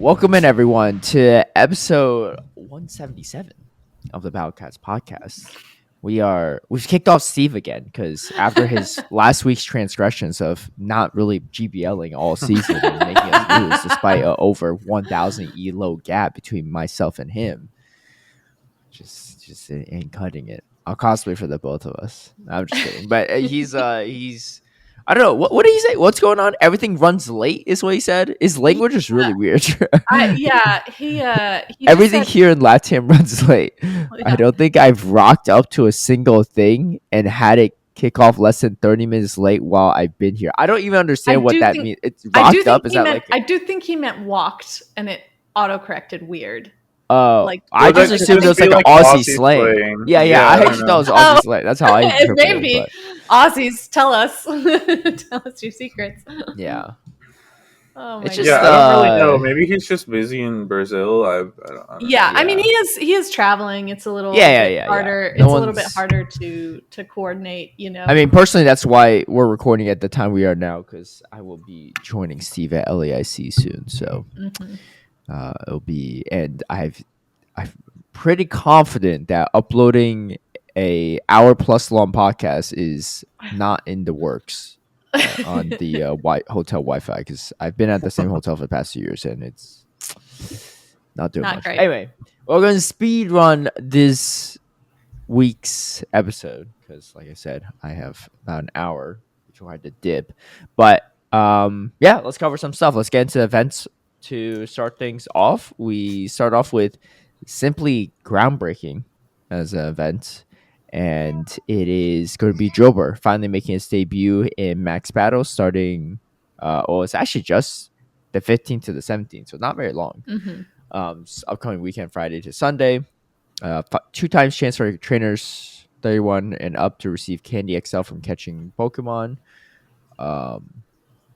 Welcome in everyone to episode 177 of the HurricaneKaz podcast. We've kicked off Steve again because after his last week's transgressions of not really GBLing all season and making us lose despite a over 1,000 elo gap between myself and him, just ain't cutting it. I'll cosplay for the both of us. I'm just kidding, but he's I don't know. What did he say? What's going on? Everything runs late is what he said. His language is really weird. He Everything here in Latam runs late. Yeah. I don't think I've rocked up to a single thing and had it kick off less than 30 minutes late while I've been here. I don't even understand what that means. It's rocked up. Is that like? I do think he meant walked, and it autocorrected weird. Oh, I just assumed it was like an Aussie slang. Yeah, I actually thought it was Aussie slang. That's how I interpreted it. Maybe Aussies, tell us your secrets. Yeah. Oh my I don't really know. Maybe he's just busy in Brazil. I don't know. I mean, he is traveling. It's a little harder. Yeah. It's a little bit harder to coordinate. You know. I mean, personally, that's why we're recording at the time we are now, because I will be joining Steve at LAIC soon. So. Mm-hmm. It'll be, and I'm pretty confident that uploading a hour plus long podcast is not in the works on the hotel Wi-Fi, because I've been at the same hotel for the past 2 years and it's not doing much. Great. Anyway, we're going to speed run this week's episode because, like I said, I have about an hour before I had to dip. But let's cover some stuff. Let's get into events. To start things off, we start off with simply groundbreaking as an event, and it is going to be Jober finally making its debut in Max Battle starting, it's actually just the 15th to the 17th, so not very long. Mm-hmm. Upcoming weekend, Friday to Sunday. 2 times chance for trainers 31 and up to receive Candy XL from catching Pokemon.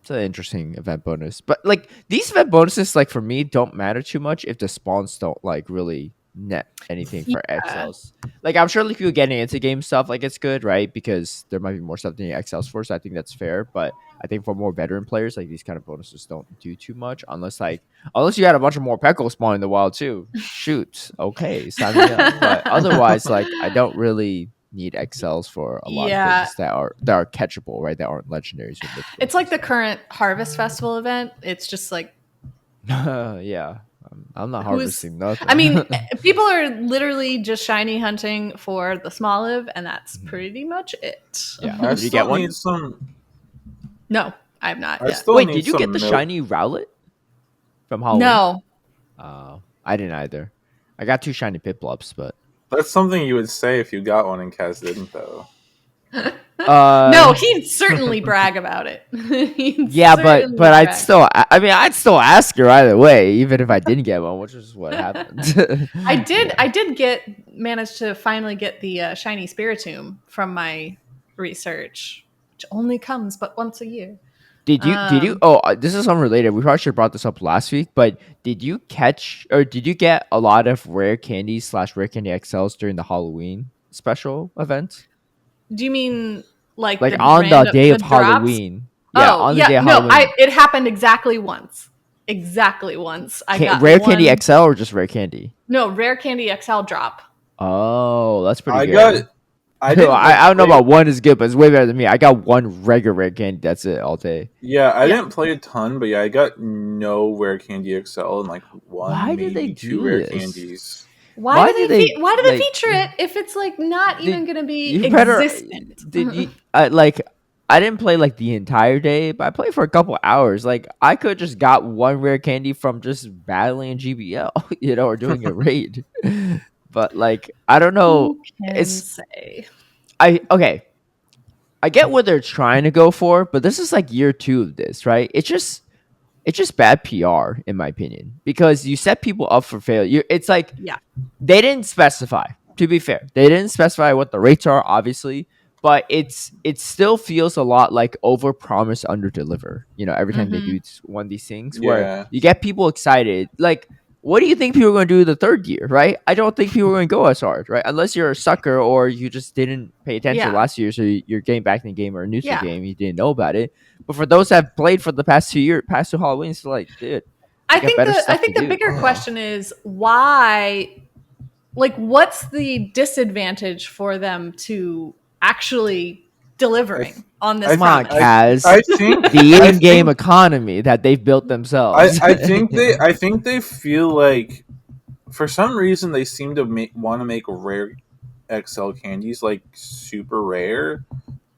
It's an interesting event bonus, but like these event bonuses, like for me, don't matter too much if the spawns don't like really net anything for XLs. Like I'm sure like people getting into game stuff, like it's good, right? Because there might be more stuff than the XLs for, so I think that's fair. But I think for more veteran players, like these kind of bonuses don't do too much unless you had a bunch of more Peckle spawn in the wild too. Shoot, okay, sign me up. But otherwise, like I don't really need XLs for a lot of things that are catchable, right? That aren't legendaries. It's like the current Harvest Festival event. It's just like, I'm not harvesting nothing. I mean, people are literally just shiny hunting for the small live, and that's pretty much it. Yeah, did you get one? No, I have not. Wait, did you get the shiny Rowlet from Halloween? No. I didn't either. I got 2 shiny Piplups, but. That's something you would say if you got one and Kaz didn't, though. No, he'd certainly brag about it. but I'd still ask her either way, even if I didn't get one, which is what happened. I did manage to finally get the shiny Spiritomb from my research, which only comes but once a year. Did you? Oh, this is unrelated. We probably should have brought this up last week, but did you get a lot of rare candies / rare candy XLs during the Halloween special event? Do you mean like on the day of Halloween? Yeah, on the day of Halloween. It happened exactly once. I got rare candy XL or just rare candy? No, rare candy XL drop. Oh, that's pretty good. I don't know about one is good, but it's way better than me. I got 1 regular rare candy. That's it all day. Yeah, I didn't play a ton, but I got no rare candy XL and like 1. Why did they do 2 rare candies? Why do they feature it if it's like not even going to be existent? I didn't play like the entire day, but I played for a couple hours. Like I could just got 1 rare candy from just battling GBL, or doing a raid. But like I don't know. I get what they're trying to go for, but this is like year 2 of this, right? It's just bad PR in my opinion, because you set people up for failure. It's like they didn't specify. To be fair, they didn't specify what the rates are, obviously, but it still feels a lot like over promise, under deliver. Every time they do one of these things where you get people excited, like. What do you think people are going to do the 3rd year, right? I don't think people are going to go as hard, right? Unless you're a sucker or you just didn't pay attention last year, so you're getting back in the game or new to the game, you didn't know about it. But for those that have played for the past 2 Halloween, it's like, dude, I got think better the stuff to do. bigger question is why. Like, what's the disadvantage for them to actually delivering on this I Come on, promise? Kaz. The I in-game think economy that they've built themselves. I think they feel like for some reason they seem to want to make rare XL candies like super rare,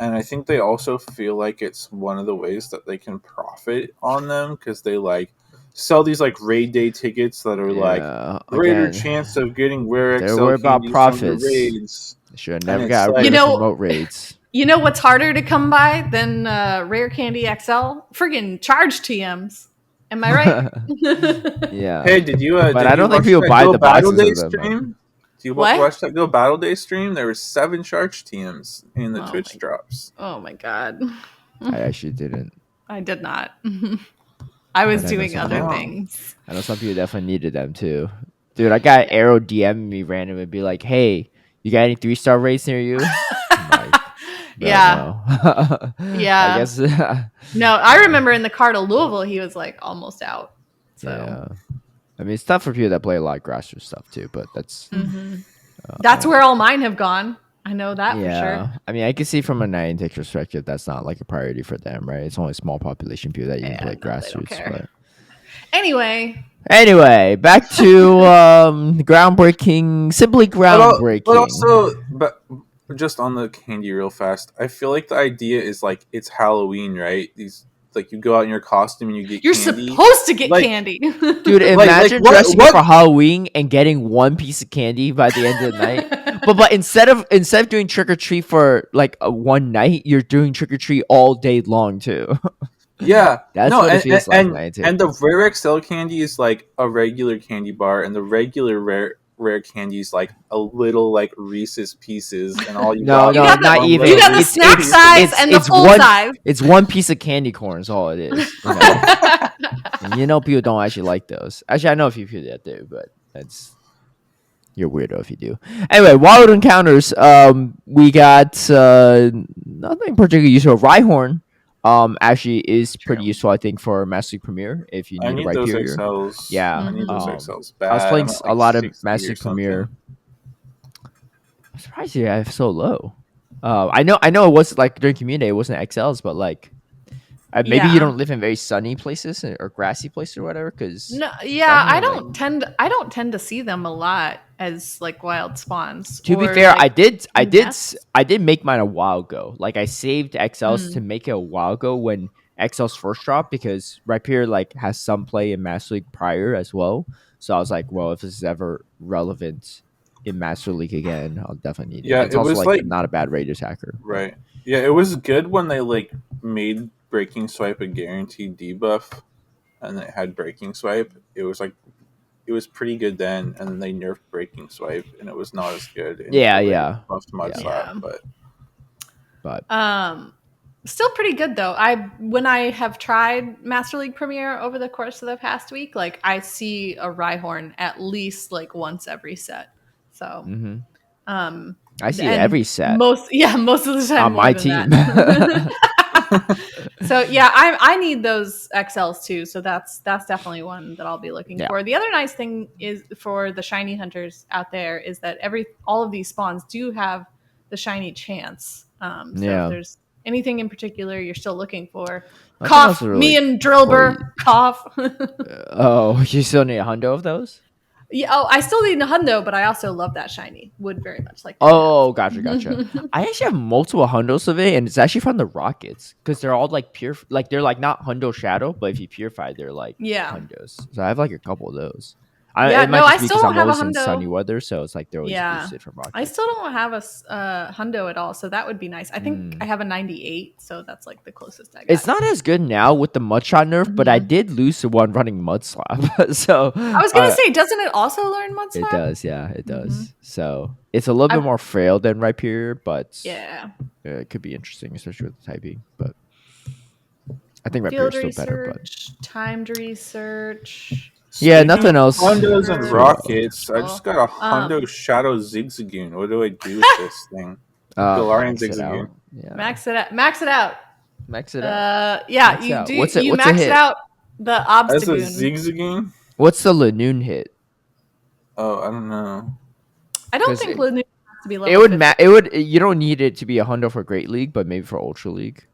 and I think they also feel like it's one of the ways that they can profit on them because they like sell these like raid day tickets that are like Yeah, greater again, chance of getting rare they're XL worried about candies from the profits. raids. They should have And never it's got like- rid You of know- remote raids. You know what's harder to come by than Rare Candy XL? Friggin' charge TMs. Am I right? Yeah. Hey, did you? But Did I you don't think watch people that buy Go the Battle boxes Day of them. stream? Do you What? watch that Go Battle Day stream? There were 7 charge teams in the Oh Twitch my- drops. Oh my god. I actually didn't. I did not. I was But I know doing some other people- things. I know some people definitely needed them too. Dude, I got Arrow DMing me randomly and be like, "Hey, you got any 3-star raids near you?" I'm like, Yeah. no. Yeah. I guess. No, I remember in the car to Louisville, he was like almost out. So Yeah. I mean, it's tough for people that play a lot of grassroots stuff too, but that's that's where all mine have gone. I know that for yeah. sure. I mean, I can see from a Niantic perspective, that's not like a priority for them, right? It's only a small population of people that even Yeah, play no, they don't grassroots. care. But Anyway, back to groundbreaking, simply groundbreaking. But just on the candy real fast, I feel like the idea is like it's Halloween, right? These like you go out in your costume and you get you're candy. supposed to get Like- candy. Dude, Like, imagine what- dressing what- up for Halloween and getting one piece of candy by the end of the night. But instead of doing trick or treat for like one night, you're doing trick or treat all day long too. Yeah, That's no, what it and, feels and, like, Niantic. and the rare XL candy is like a regular candy bar, and the regular rare candy is like a little like Reese's Pieces, and all you No, got no, is got the- not one even. you little got the Reese's snack piece. size and the full one, size. It's one piece of candy corn is all it is. You know? And you know people don't actually like those. Actually, I know a few people that do, but that's you're weirdo if you do. Anyway, wild encounters. We got nothing particularly useful. Rhyhorn, actually is pretty useful, I think, for Master League Premier if you I need a need those Rhyperior. XLs. Yeah, I need those um, XLs bad. I was playing I'm at, a lot of 60 Master or League something. Premier. I'm surprised you have so low. I know it was like during community day it wasn't XLs, but like maybe Yeah. you don't live in very sunny places or grassy places or whatever. Because No, yeah, I Definitely, don't tend to see them a lot as like wild spawns. to be or, fair, like, nests. I did make mine a while ago. Like I saved XLs Mm. to make it a while ago when XLs first dropped because Rhyperior like has some play in Master League prior as well. So I was like, well, if this is ever relevant in Master League again, I'll definitely need it. Yeah, It's it also was, like like- not a bad raid attacker. Right. Yeah, it was good when they like made Breaking Swipe a guaranteed debuff, and it had Breaking Swipe. It was pretty good then, and then they nerfed Breaking Swipe, and it was not as good. Yeah, until they yeah. buffed Mud Yeah. Slap, Yeah. but Still pretty good though. When I have tried Master League Premier over the course of the past week, like I see a Rhyhorn at least like once every set. So hmm um I see and every set most of the time on more my than team. that. So yeah, I need those XLs too. So that's definitely one that I'll be looking Yeah. for. The other nice thing is for the shiny hunters out there is that all of these spawns do have the shiny chance. So Yeah. if there's anything in particular you're still looking for, I think cough, those are me really and Drillbur, important. cough. Oh, you still need a hundo of those? Yeah, I still need a hundo, but I also love that shiny. Would very much like to Oh, gotcha. I actually have multiple hundos of it, and it's actually from the rockets because they're all like pure, like they're like not hundo shadow, but if you purify, they're like Yeah. hundos. So I have like a couple of those. Yeah, it might no, just I be still because don't I'm have a always in hundo. sunny weather, so it's like they're always Yeah. boosted from rockets. I still don't have a hundo at all, so that would be nice. I think I have a 98, so that's like the closest I got. It's not as good now with the Mudshot nerf, but I Mhm. did lose to one running Mud Slap. So I was gonna say, doesn't it also learn Mud it Slap? does, yeah, it does. So it's a little bit more frail than Rhyperior, but Yeah. it could be interesting, especially with the typing. But I think Field Rhyperior's still better. But research, timed research. yeah, Speaking nothing of else. Hondos and Sure. rockets. I just got a Um, Hondo Shadow Zigzagoon. What do I do with this thing? Galarian Max it Zigzagoon. out. Yeah, Max it out. Max it out. max it out. Yeah, Max you out. do. What's it- you what's a max hit? it out. The As a Obstagoon. Zigzagoon? What's the Lanoon hit? Oh, I don't know. I don't 'Cause think it- Lanoon has to be It level would 50. it would you don't need it to be a hundo for Great League, but maybe for Ultra League.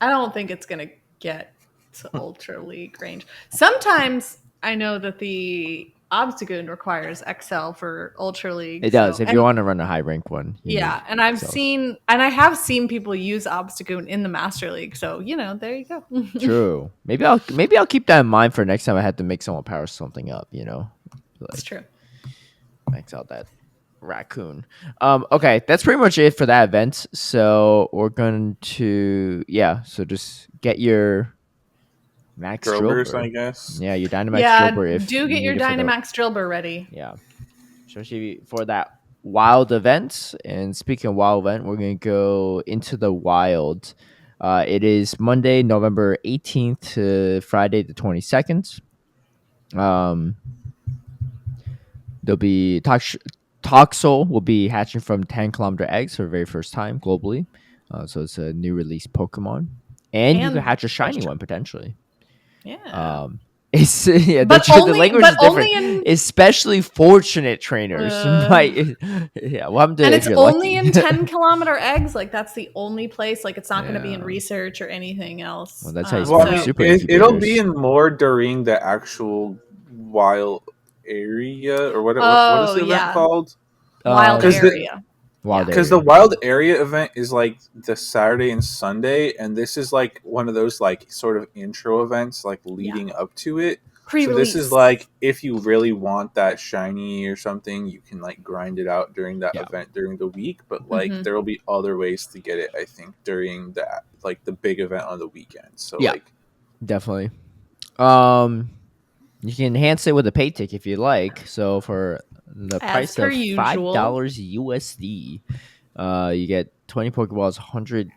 I don't think it's gonna get to Ultra League range. Sometimes I know that the Obstagoon requires XL for Ultra League. It does. So, If and you want to run a high rank one. you yeah, need and I XLs. have seen people use Obstagoon in the Master League. So there you go. True. Maybe I'll keep that in mind for next time I have to make someone power something up, That's Like true. max out that raccoon. Okay, that's pretty much it for that event. So we're going to so just get your max Drillbers, I Drillbur. guess. Yeah, your Dynamax Yeah, Drillbur if do you get your need it for the Dynamax Drillbur ready. yeah. Especially for that wild event. And speaking of wild event, we're going to go into the wild. It is Monday, November 18th to Friday the 22nd. There'll be Toxel will be hatching from 10-kilometer eggs for the very first time globally. So it's a new release Pokemon. And you could hatch a shiny one potentially. Yeah. It's But the language is different. only Especially fortunate trainers might. Yeah, well, and it's only in 10-kilometer eggs. Like that's the only place. Like it's not going to be in research or anything else. Well, that's how you Well, spell super it'll be incubators. in more during the actual wild area, or what is the event called? Wild 'Cause the- area. Wild Because area. the wild area event is like the Saturday and Sunday, and this is like one of those like sort of intro events, like leading up to it. So this is like if you really want that shiny or something, you can like grind it out during that event during the week. But like there will be other ways to get it, I think, during that like the big event on the weekend. So like definitely. You can enhance it with a pay tick if you like. So for the price of $5 USD, you get 20 Pokeballs, 100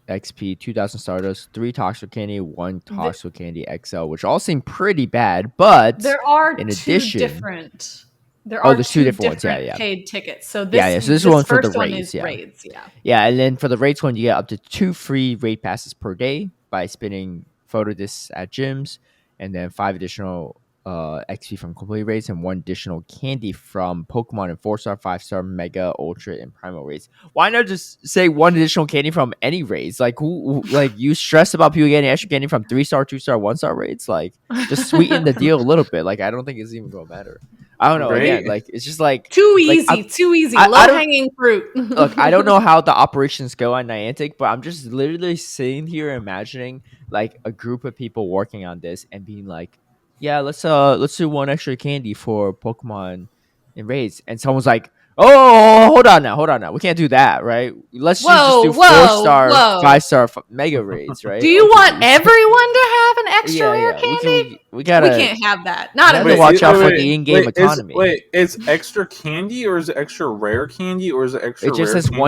XP, 2,000 Stardust, 3 Toxel Candy, 1 Toxel Candy XL, which all seem pretty bad. But there are in two addition, different. There are there's two different ones. paid tickets. So this, so this one for the first one raids. is raids. Yeah, and then for the raids one, you get up to 2 free raid passes per day by spinning photo discs at gyms, and then 5 additional XP from complete raids and 1 additional candy from Pokemon and 4-star, 5-star, Mega, Ultra, and Primal raids. Why not just say 1 additional candy from any raids? Like who like you stress about people getting extra candy from 3-star, 2-star, 1-star raids? Like just sweeten the deal a little bit. Like I don't think it's even gonna matter. I don't know. Right? Again, like it's just like too easy. Low hanging fruit. Look, I don't know how the operations go on Niantic, but I'm just literally sitting here imagining like a group of people working on this and being like, "Yeah, let's do 1 extra candy for Pokemon in raids," and someone's like, "Oh, hold on now, we can't do that, right? Let's just do 4-star, 5-star Mega raids, right?" Do you want everyone to have an extra rare candy? We can't have that. Not to watch out for the in-game economy. It's extra candy or is it extra rare candy or is it extra? It just rare says candy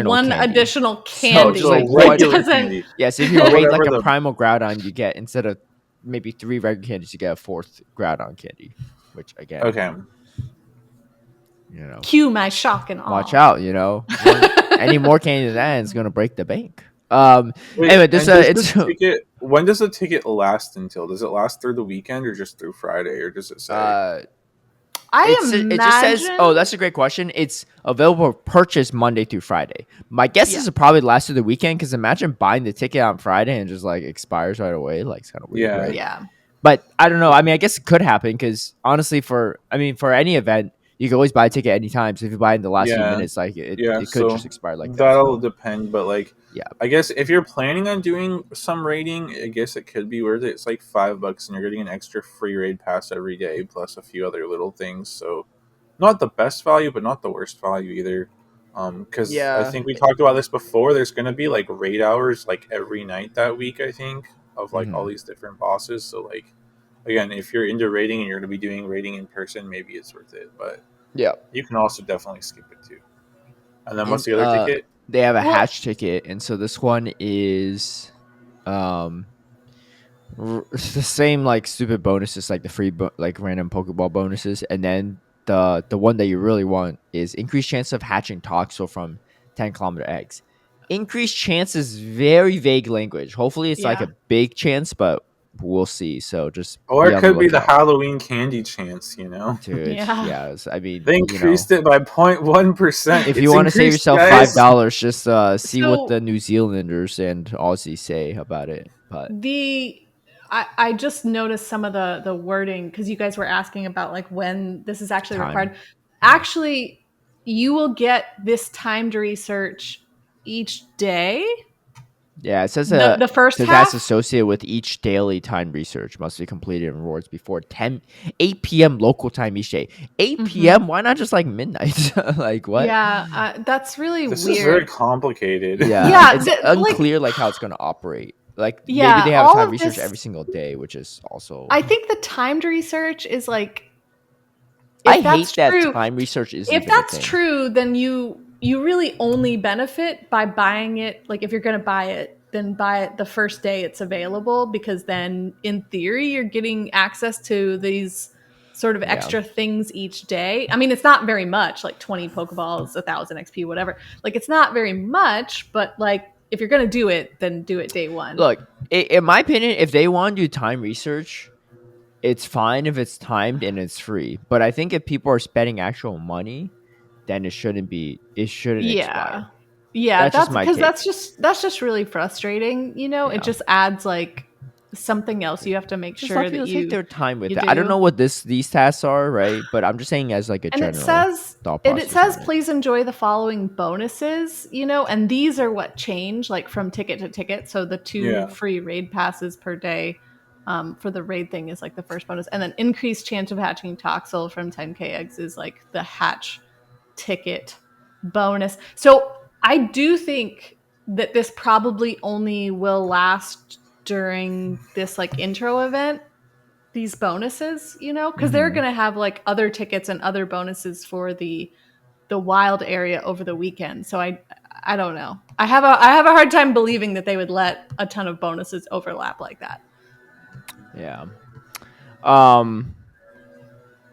one additional candy. So just like regular candy. Yes, if you rate like a primal Groudon, you get instead of maybe 3 regular candies, you get a 4th Groudon candy. Which again, okay, cue my shock and awe. Watch out, any more candy than that is gonna break the bank. Anyway, when does the ticket last until? Does it last through the weekend or just through Friday, or does it say? It just says. Oh, that's a great question. It's available for purchase Monday through Friday. My guess is it probably lasts through the weekend because imagine buying the ticket on Friday and just like expires right away. Like it's kind of weird, right? Yeah. But I don't know. I mean, I guess it could happen because honestly, for any event, you can always buy a ticket anytime. So if you buy in the last few minutes, like it could just expire like that. That'll depend, but like I guess if you're planning on doing some raiding, I guess it could be worth it. It's like $5 and you're getting an extra free raid pass every day plus a few other little things. So not the best value, but not the worst value either. Because I think we talked about this before. There's gonna be like raid hours like every night that week. I think of like all these different bosses. So like again, if you're into raiding and you're gonna be doing raiding in person, maybe it's worth it. But you can also definitely skip it too. And then what's the other ticket? They have a hatch ticket, and so this one is the same like stupid bonuses like the free like random Pokeball bonuses, and then the one that you really want is increased chance of hatching Toxel from 10-kilometer eggs. Increased chance is very vague language. Hopefully, it's like Yeah. a big chance, but we'll see. So just Or be it on the could be the lookout. Halloween candy chance, Dude, Yeah. yes. I mean, They increased it by 0.1%. if you It's want to save increased, yourself guys. $5, just see what So the New Zealanders and Aussies say about it. But I just noticed some of the wording because you guys were asking about like when this is actually time, required. Actually, you will get this timed research each day. yeah, it says The first that's half. associated with each daily time research must be completed in rewards before 8 p.m. local time each day. 8 p.m. Why not just like midnight? Like what? Yeah, that's really This is very weird. complicated. Yeah, Yeah, it's unclear like how it's going to operate. Like maybe yeah, they have all time of research every this. single day, which is also. I think the timed research is like, I if that's hate that true, time research isn't if even a that's thing. true, then you really only benefit by buying it. Like if you're going to buy it, then buy it the first day it's available, because then in theory you're getting access to these sort of Yeah. extra things each day. I mean, it's not very much, like 20 Pokeballs, 1,000 XP, whatever. Like it's not very much, but like if you're going to do it, then do it day one. Look, in my opinion, if they want to do time research, it's fine if it's timed and it's free. But I think if people are spending actual money, then it shouldn't be. It shouldn't Yeah. expire. Yeah, That's just that's my because take. that's just really frustrating, you know? It Yeah. just adds like something else you have to make Just sure let that people take their you time with you it. I don't do. know what these tasks are, right? But I'm just saying as like a And it general says thought and it process says on it. please enjoy the following bonuses, you know, and these are what change like from ticket to ticket. So the 2 Yeah. free raid passes per day for the raid thing is like the first bonus, and then increased chance of hatching Toxel from 10k eggs is like the hatch ticket bonus. So I do think that this probably only will last during this like intro event, these bonuses, you know, because they're going to have like other tickets and other bonuses for the wild area over the weekend. So I don't know. I have a hard time believing that they would let a ton of bonuses overlap like that. Yeah. Um.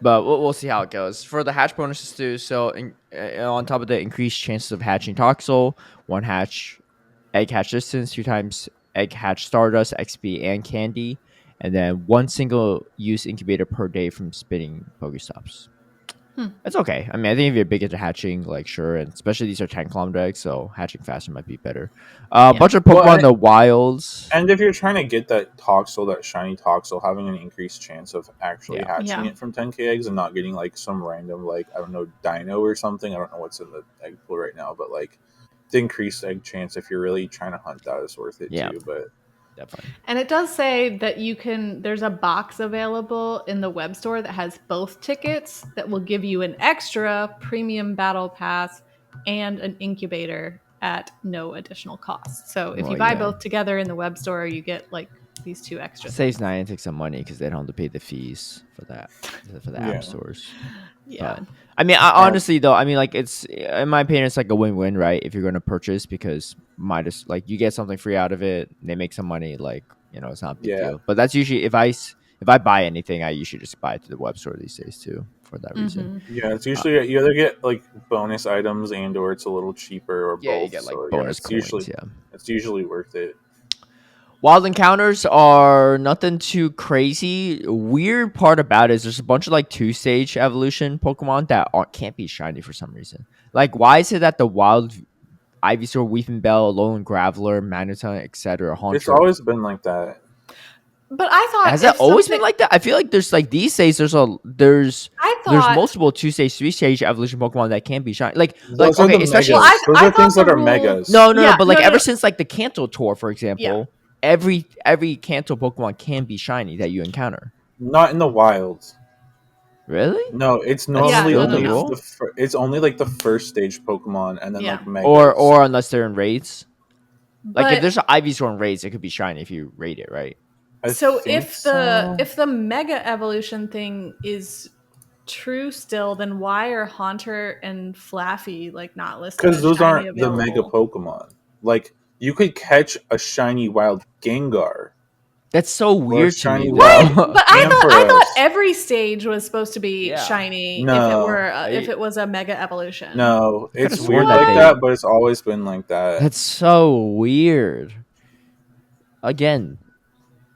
But we'll see how it goes for the hatch bonuses too. So on top of the increased chances of hatching Toxel, one hatch egg hatch distance, 2 times egg hatch stardust, XP, and candy, and then one single use incubator per day from spinning Pokestops. It's okay. I mean, I think if you're big into hatching, like sure, and especially these are 10 kilometer eggs, so hatching faster might be better. A bunch of Well, Pokemon in the wilds. and if you're trying to get that Toxel, that shiny Toxel, having an increased chance of actually Yeah. hatching Yeah. it from 10k eggs and not getting like some random, like, I don't know, dino or something. I don't know what's in the egg pool right now, but like the increased egg chance, if you're really trying to hunt that, is worth it Yeah. too. But Definitely. And it does say that there's a box available in the web store that has both tickets that will give you an extra premium battle pass and an incubator at no additional cost. So if you buy both together in the web store, you get like these 2 extra Saves things. Niantic some money because they don't have to pay the fees for that for the Yeah. app stores. Yeah. But I mean, honestly though, I mean, like it's in my opinion, it's like a win-win, right? If you're going to purchase, because like you get something free out of it, they make some money, like it's not a big Yeah. deal. But that's usually if I buy anything, I usually just buy it to the web store these days too for that reason. Yeah, it's usually you either get like bonus items and or it's a little cheaper or Yeah, you both. get like So yeah, bonus coins. Yeah. it's usually worth it. Wild encounters are nothing too crazy. Weird part about it is there's a bunch of like 2-stage evolution Pokemon that can't be shiny for some reason. Like, why is it that the wild Ivysaur, Weepinbell, Alolan Graveler, Magneton, etc. It's Haunter? always been like that. But I thought Has that always been like that? I feel like there's like these days there's multiple 2-stage, 3-stage evolution Pokemon that can be shiny. Those are okay, the especially megas. Those I are things thought that the are rule- megas. no, Yeah, but like no, ever no. since like the Kanto tour, for example, every Kanto Pokemon can be shiny that you encounter. Not in the wilds. Really? No, it's That's normally still only the rule? it's only like the first stage Pokemon and then Yeah. like megas. Or unless they're in raids. Like if But there's an Ivysaur in raids, it could be shiny if you raid it, right? I so think if so. the mega evolution thing is true still, then why are Haunter and Flaffy like not listed Because as those shiny aren't the available? mega Pokemon. Like you could catch a shiny wild Gengar That's so weird to me, shiny though. wild. But I thought Ampharos. every stage was supposed to be Yeah. shiny No. if it was a mega evolution. No, could've it's sworn weird that like they- that, but it's always been like that. That's so weird. Again,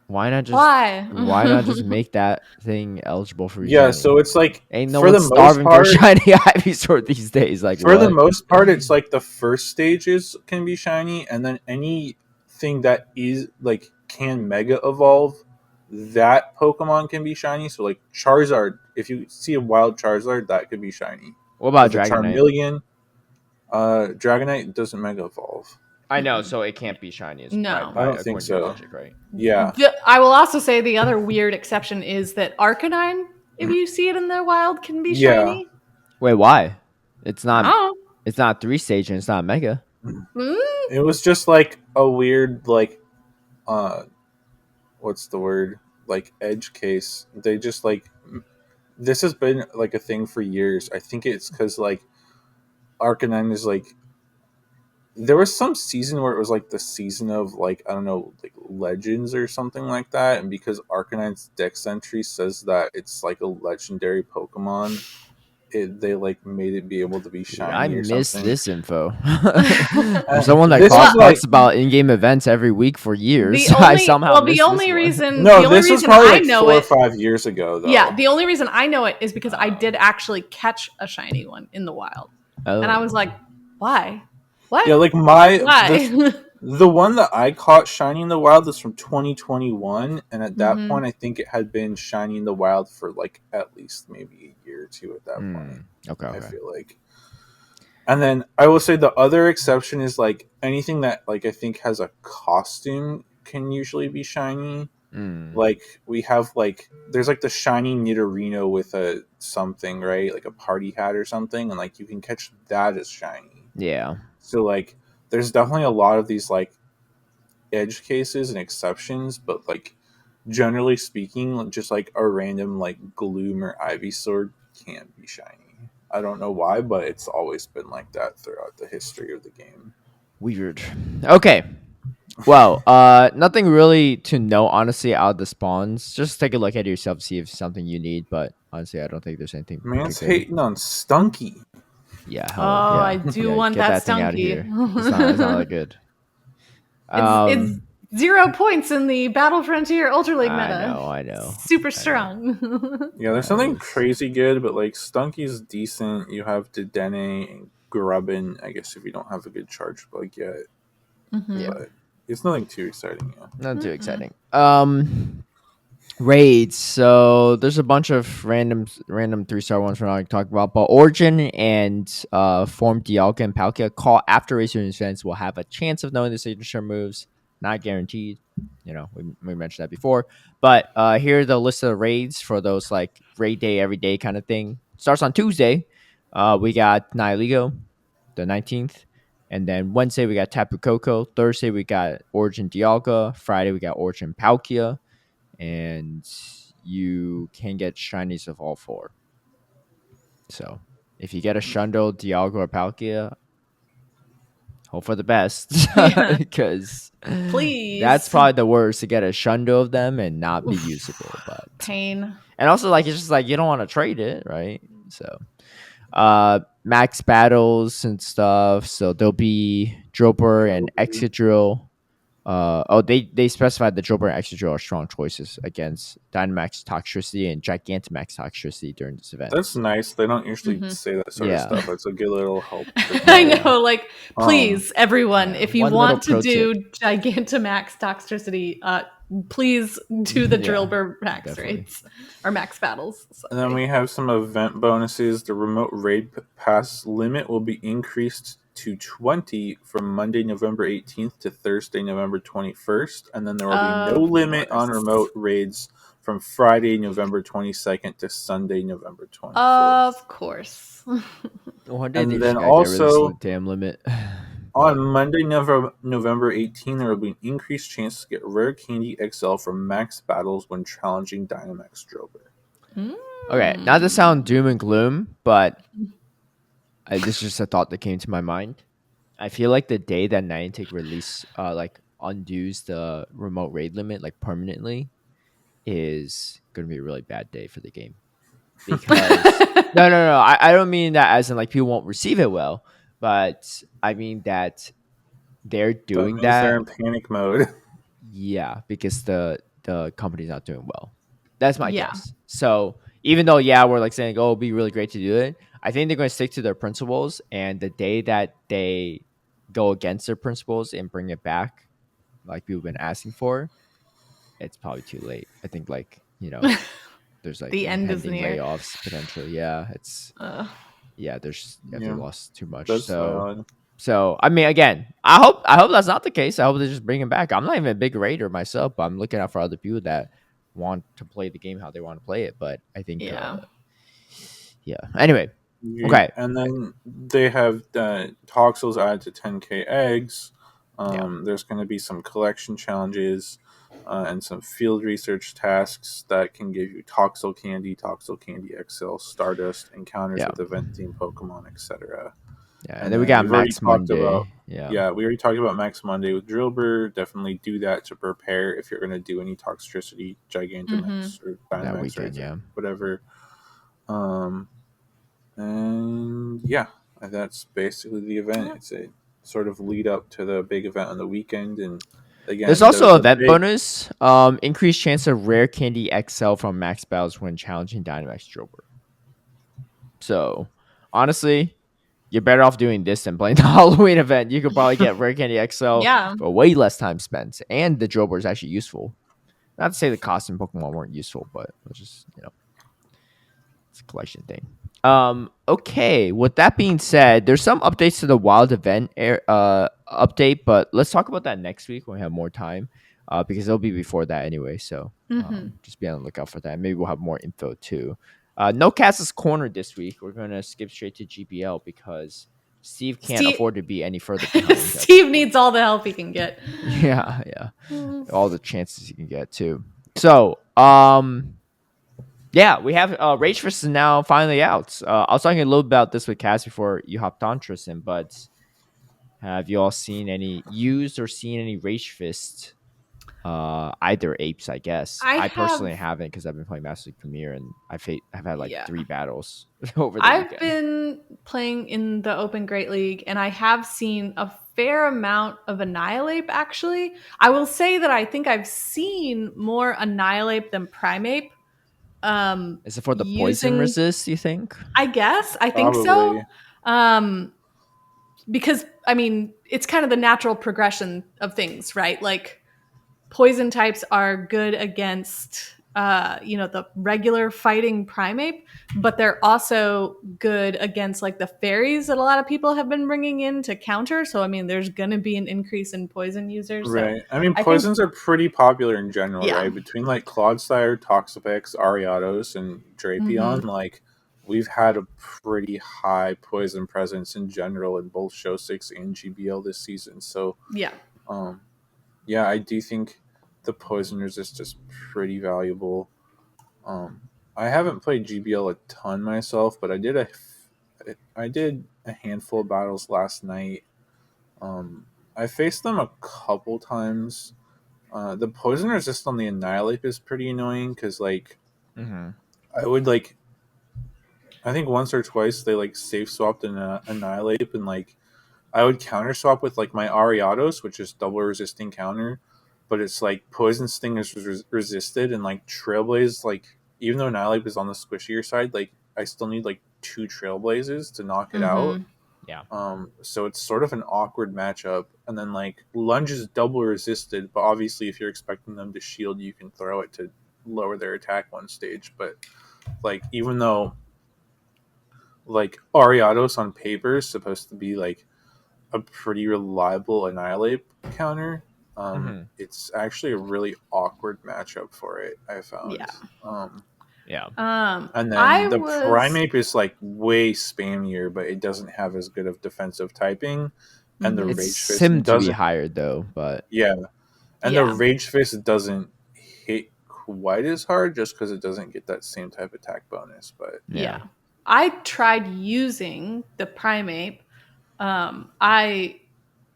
why not just make that thing eligible for Yeah, shiny? so it's like Ain't no for one the most starving part, for shiny Ivysaur these days. Like for the what? most part, it's like the first stages can be shiny, and then anything that is like can mega evolve, that Pokemon can be shiny. So like Charizard, if you see a wild Charizard, that could be shiny. What about The Dragonite? Charmeleon, Dragonite doesn't mega evolve. I know, so it can't be shiny. No. I don't think according to your so. logic, right? Yeah, I will also say the other weird exception is that Arcanine, if you see it in the wild, can be Yeah. shiny. Wait, why? It's not. Oh. It's not 3-stage and it's not mega. it was just like a weird like, what's the word? Like edge case. They just like this has been like a thing for years. I think it's because like Arcanine is like there was some season where it was like the season of like I don't know like legends or something like that, and because Arcanine's Dex entry says that it's like a legendary Pokemon, they like made it be able to be shiny. I or missed something. this info. For someone that This is talks like- about in-game events every week for years, The I only, somehow well, missed the only this one. reason, No, the only this was reason probably I like know 4 or it, 5 years ago, though. yeah, the only reason I know it is because I did actually catch a shiny one in the wild, and I was like, why? What? Yeah, like Why? the one that I caught shiny in the wild is from 2021, and at that Mhm. point, I think it had been shiny in the wild for like at least maybe a year or two. At that point, Okay. I feel like. And then I will say the other exception is like anything that like I think has a costume can usually be shiny. Like we have like there's like the shiny Nidorino with a something, right? Like a party hat or something, and like you can catch that as shiny. Yeah. So like there's definitely a lot of these like edge cases and exceptions, but like generally speaking, just like a random like Gloom or Ivysaur can't be shiny. I don't know why, but it's always been like that throughout the history of the game. Weird. Okay. Well, nothing really to know, honestly, out of the spawns. Just take a look at it yourself, see if it's something you need. But honestly, I don't think there's anything. Man's particular. hating on Stunky. Yeah. Oh, yeah, I do yeah, want get that thing out of Stunky. here. It's not that good. It's 0 points in the Battle Frontier Ultra League meta. I know. Super strong. Yeah, there's something crazy good, but like Stunky's decent. You have Dedenne and Grubbin, I guess, if you don't have a good charge bug yet. Yeah. But it's nothing too exciting. Yeah. Not too exciting. Raids. So there's a bunch of random 3-star ones we're not going to talk about, but Origin and Form Dialga and Palkia call after race events will have a chance of knowing the signature moves. Not guaranteed. You know, we mentioned that before. But here are the list of raids for those like raid day, every day kind of thing. Starts on Tuesday. We got Nihilego, the 19th. And then Wednesday, we got Tapu Koko. Thursday, we got Origin Dialga. Friday, we got Origin Palkia. And you can get shinies of all 4. So if you get a Shundo, Dialga, or Palkia, hope for the best. Because Please. that's probably the worst, to get a Shundo of them and not be usable. But Pain. and also, like, it's just like you don't want to trade it, right? So max battles and stuff. So there'll be Dropper and Excadrill. They specified the Dropper and Excadrill are strong choices against Dynamax Toxtricity and Gigantamax Toxtricity during this event. That's nice. They don't usually say that sort of Yeah. stuff. It's a good little help. I know, like, please, everyone, if you one want to little pro do Gigantamax Toxtricity, please do the Drillbur max definitely. rates or max battles. And then we have some event bonuses. The remote raid pass limit will be increased to 20 from Monday, November 18th to Thursday, November 21st. And then there will be no limit on remote raids from Friday, November 22nd to Sunday, November 24th. Of course. And then also, damn limit. on Monday, November 18th, there will be an increased chance to get Rare Candy XL from max battles when challenging Dynamax Drober. Okay, not to sound doom and gloom, but this is just a thought that came to my mind. I feel like the day that Niantic released like undoes the remote raid limit like permanently is going to be a really bad day for the game. Because no, I don't mean that as in like people won't receive it well, but I mean that they're That doing means they're that. in panic mode. Yeah, because the company's not doing well. That's my Yeah. guess. So even though we're like saying, oh, it'd be really great to do it, I think they're going to stick to their principles. And the day that they go against their principles and bring it back, like people have been asking for, it's probably too late. I think there's like The end is impending near. layoffs potentially. Yeah, Uh, they Yeah, lost too much. that's valid. So I mean, again, I hope that's not the case. I hope they just bring him back. I'm not even a big raider myself, but I'm looking out for other people that want to play the game how they want to play it. But I think, yeah. Anyway, okay, And then they have Toxels added to 10K eggs. There's going to be some collection challenges and some field research tasks that can give you Toxel Candy XL, Stardust, encounters yeah, with event-themed Pokemon, etc. and And then we then got we've already Max talked about, Monday. Yeah, we already talked about Max Monday with Drillbur. Definitely do that to prepare if you're going to do any Toxtricity, Gigantamax, or that Dynamax, or weekend. anything, Yeah, whatever. And yeah, that's basically the event. It's a sort of lead up to the big event on the weekend. And there's again, also the event big bonus. Increased chance of rare candy XL from max battles when challenging Dynamax Drober. So honestly, you're better off doing this than playing the Halloween event. You could probably get Rare Candy XL Yeah. for way less time spent, and the Drober is actually useful. Not to say the costume Pokemon weren't useful, but it's just it's a collection thing. Okay. With that being said, there's some updates to the Wild event update, but let's talk about that next week when we have more time. Because it'll be before that anyway. So just be on the lookout for that. Maybe we'll have more info too. No Cass's corner this week. We're gonna skip straight to GBL because Steve can't afford to be any further behind. Steve needs all the help he can get. Yeah, all the chances he can get too. So, we have Rage Fist is now finally out. I was talking a little about this with Cass before you hopped on, Tristan, but have you all seen any used or seen any Rage Fist? Either apes, I guess. I personally haven't because I've been playing Master League Premier and I've had like 3 battles over the I've weekend. been playing in the Open Great League and I have seen a fair amount of Annihilape actually. I will say that I think I've seen more Annihilape than Primeape. Is it for the poison resist, you think? I guess. I think probably. so. Because I mean, it's kind of the natural progression of things, right? Like poison types are good against the regular fighting Primeape, but they're also good against like the fairies that a lot of people have been bringing in to counter. So I mean, there's going to be an increase in poison users. Right. So I mean, poisons are pretty popular in general, Yeah. right? Between like Clodsire, Toxapex, Ariados, and Drapion, like we've had a pretty high poison presence in general in both Show 6 and GBL this season. So yeah, I do think the poison resist is pretty valuable. I haven't played GBL a ton myself, but I did a handful of battles last night. I faced them a couple times. The poison resist on the Annihilape is pretty annoying because like I would like I think once or twice they like safe swapped an Annihilape and like I would counter swap with like my Ariados, which is double resisting counter, but it's like Poison Sting is resisted and like Trailblaze, like even though Annihilape is on the squishier side, like I still need like 2 Trailblazes to knock it out. Yeah. So it's sort of an awkward matchup. And then like Lunge is double resisted, but obviously if you're expecting them to shield, you can throw it to lower their attack one stage. But like even though like Ariados on paper is supposed to be like a pretty reliable Annihilape counter, it's actually a really awkward matchup for it, I found. And then the Primeape is like way spammier, but it doesn't have as good of defensive typing. And the It's Rage Fist seemed to be doesn't. higher though, but And the Rage Fist doesn't hit quite as hard just because it doesn't get that same type of attack bonus. But I tried using the Primeape. I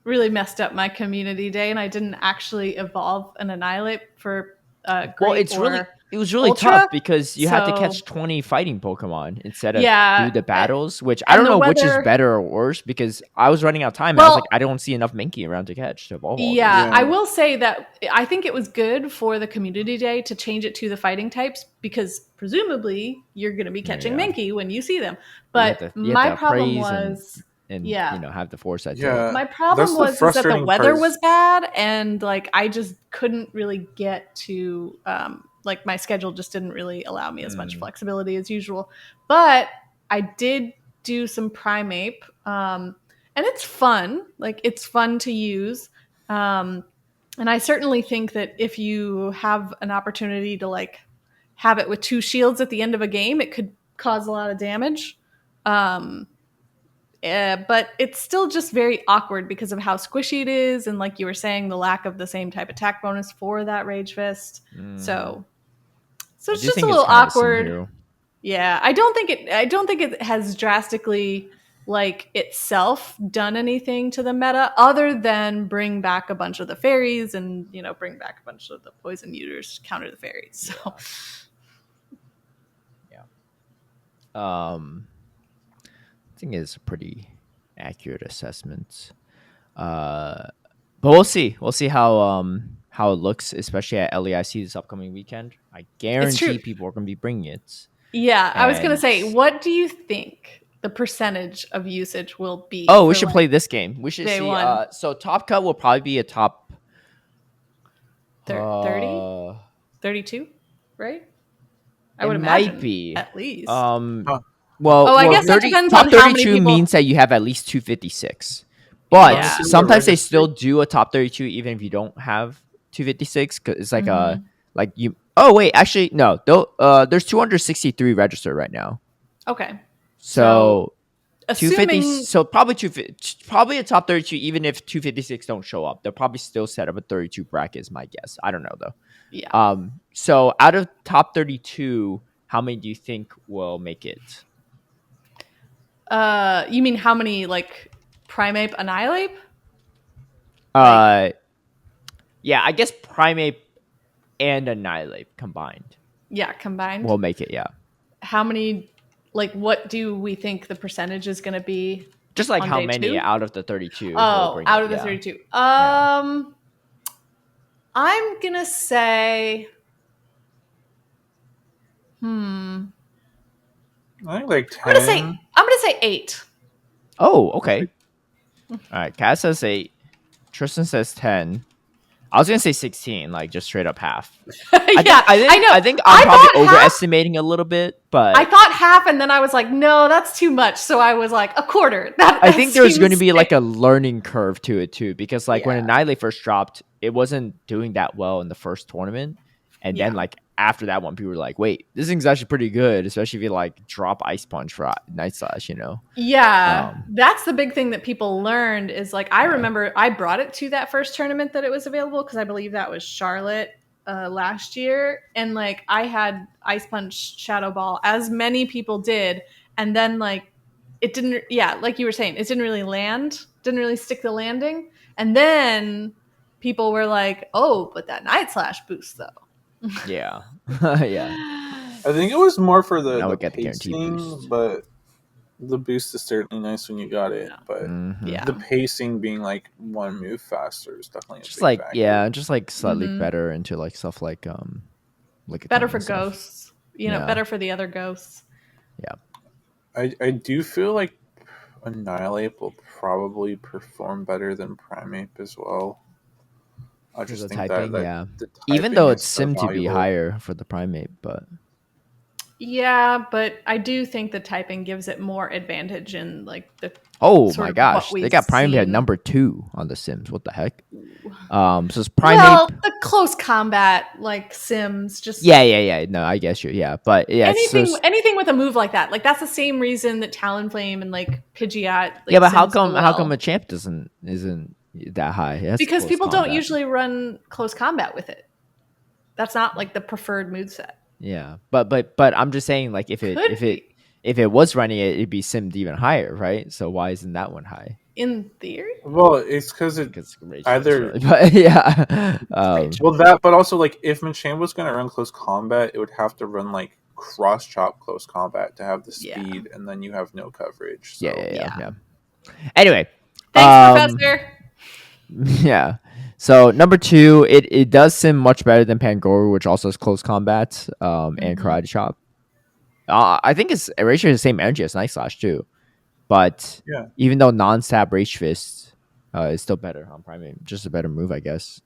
really messed up my community day, and I didn't actually evolve an Annihilate for great it was really Ultra. tough because you had to So- catch 20 fighting Pokemon instead of Yeah, do the battles, which I and don't the know which is weather- better or worse because I was running out of time. And I was like, I don't see enough Mankey around to catch to evolve all Yeah, Yeah. I will say that I think it was good for the community day to change it to the fighting types because presumably you're going to be catching Yeah. Mankey when you see them. You But have to my problem appraise was, and yeah. you know, have the foresight to Yeah. my problem That's the was is that the frustrating weather part. was bad and like I just couldn't really get to like my schedule just didn't really allow me as much flexibility as usual. But I did do some Primeape and it's fun. Like it's fun to use. And I certainly think that if you have an opportunity to like have it with 2 shields at the end of a game, it could cause a lot of damage. But it's still just very awkward because of how squishy it is, and like you were saying, the lack of the same type attack bonus for that Rage Fist. So it's just a little awkward. Yeah, I don't think it has drastically like itself done anything to the meta other than bring back a bunch of the fairies and bring back a bunch of the poison eaters to counter the fairies. So I think it's a pretty accurate assessment. But we'll see. We'll see how it looks, especially at LEIC this upcoming weekend. I guarantee people are going to be bringing it. Yeah, I was going to say, what do you think the percentage of usage will be? Oh, we should play this game. We should day see. one. So Top Cut will probably be a top 30, 32, right? I would might imagine be at least. Well, I guess that depends top on how many 32 people... means that you have at least 256. But Yeah. sometimes they still do a top 32 even if you don't have 256 because it's like like you. Oh wait, actually no. There's 263 registered right now. Okay. So 250. Assuming... So probably a top 32 even if 256 don't show up. They'll probably still set up a 32 bracket is my guess. I don't know though. Yeah. So out of top 32, how many do you think will make it? You mean how many like Primeape Annihilate? Yeah, I guess Primeape and Annihilate combined. Yeah, combined. We'll make it, yeah. How many, like, what do we think the percentage is going to be? Just like how many out of the 32? Oh, out of the 32. I'm going to say, I think like 10. I'm gonna say 8. Oh, okay. All right, Kaz says 8. Tristan says 10. I was gonna say 16, like just straight up half. I think I'm probably overestimating a little bit, but I thought half, and then I was like, no, that's too much. So I was like a quarter. I think there's going to be like a learning curve to it too, because like when Annihilate first dropped, it wasn't doing that well in the first tournament, and then like after that one, people were like, wait, this thing's actually pretty good, especially if you like drop Ice Punch for Night Slash, Yeah, that's the big thing that people learned is like, I remember I brought it to that first tournament that it was available because I believe that was Charlotte last year, and like I had Ice Punch Shadow Ball, as many people did, and then like it didn't, like you were saying, it didn't really land, didn't really stick the landing, and then people were like, oh, but that Night Slash boost though. Yeah. I think it was more for the pacing, boost. But the boost is certainly nice when you got it. But the pacing being like one move faster is definitely just like factor. Just like slightly better into like stuff like better for ghosts, better for the other ghosts. Yeah, I do feel like Annihilate will probably perform better than Primeape as well. I just think typing, that even though it's sim to be higher for the Primeape, but but I do think the typing gives it more advantage in like the. Oh my gosh, they got Primeape at number 2 on the Sims. What the heck? So it's Primeape. Well, the close combat like Sims, just yeah. No, I guess but anything with a move like that, like that's the same reason that Talonflame and like Pidgeot. Like, but how come a champ isn't that high? Because people don't usually run close combat with it. That's not like the preferred moveset. Yeah, but I'm just saying, like if it was running it, it'd be simmed even higher, right? So why isn't that one high? in theory. Well, it's because it Because rage fist, either really. But yeah, well that, but also like if Machamp was going to run close combat, it would have to run like cross chop close combat to have the Yeah. speed, and then you have no coverage. yeah, So yeah, Yeah. yeah. Anyway, Thanks, Professor. yeah. So number 2, it does seem much better than Pangoru, which also has close combat, and karate chop. I think it's ratio is the same energy as Night Slash too, but yeah, even though non-stab Rage Fist is still better on Primate, just a better move, I guess.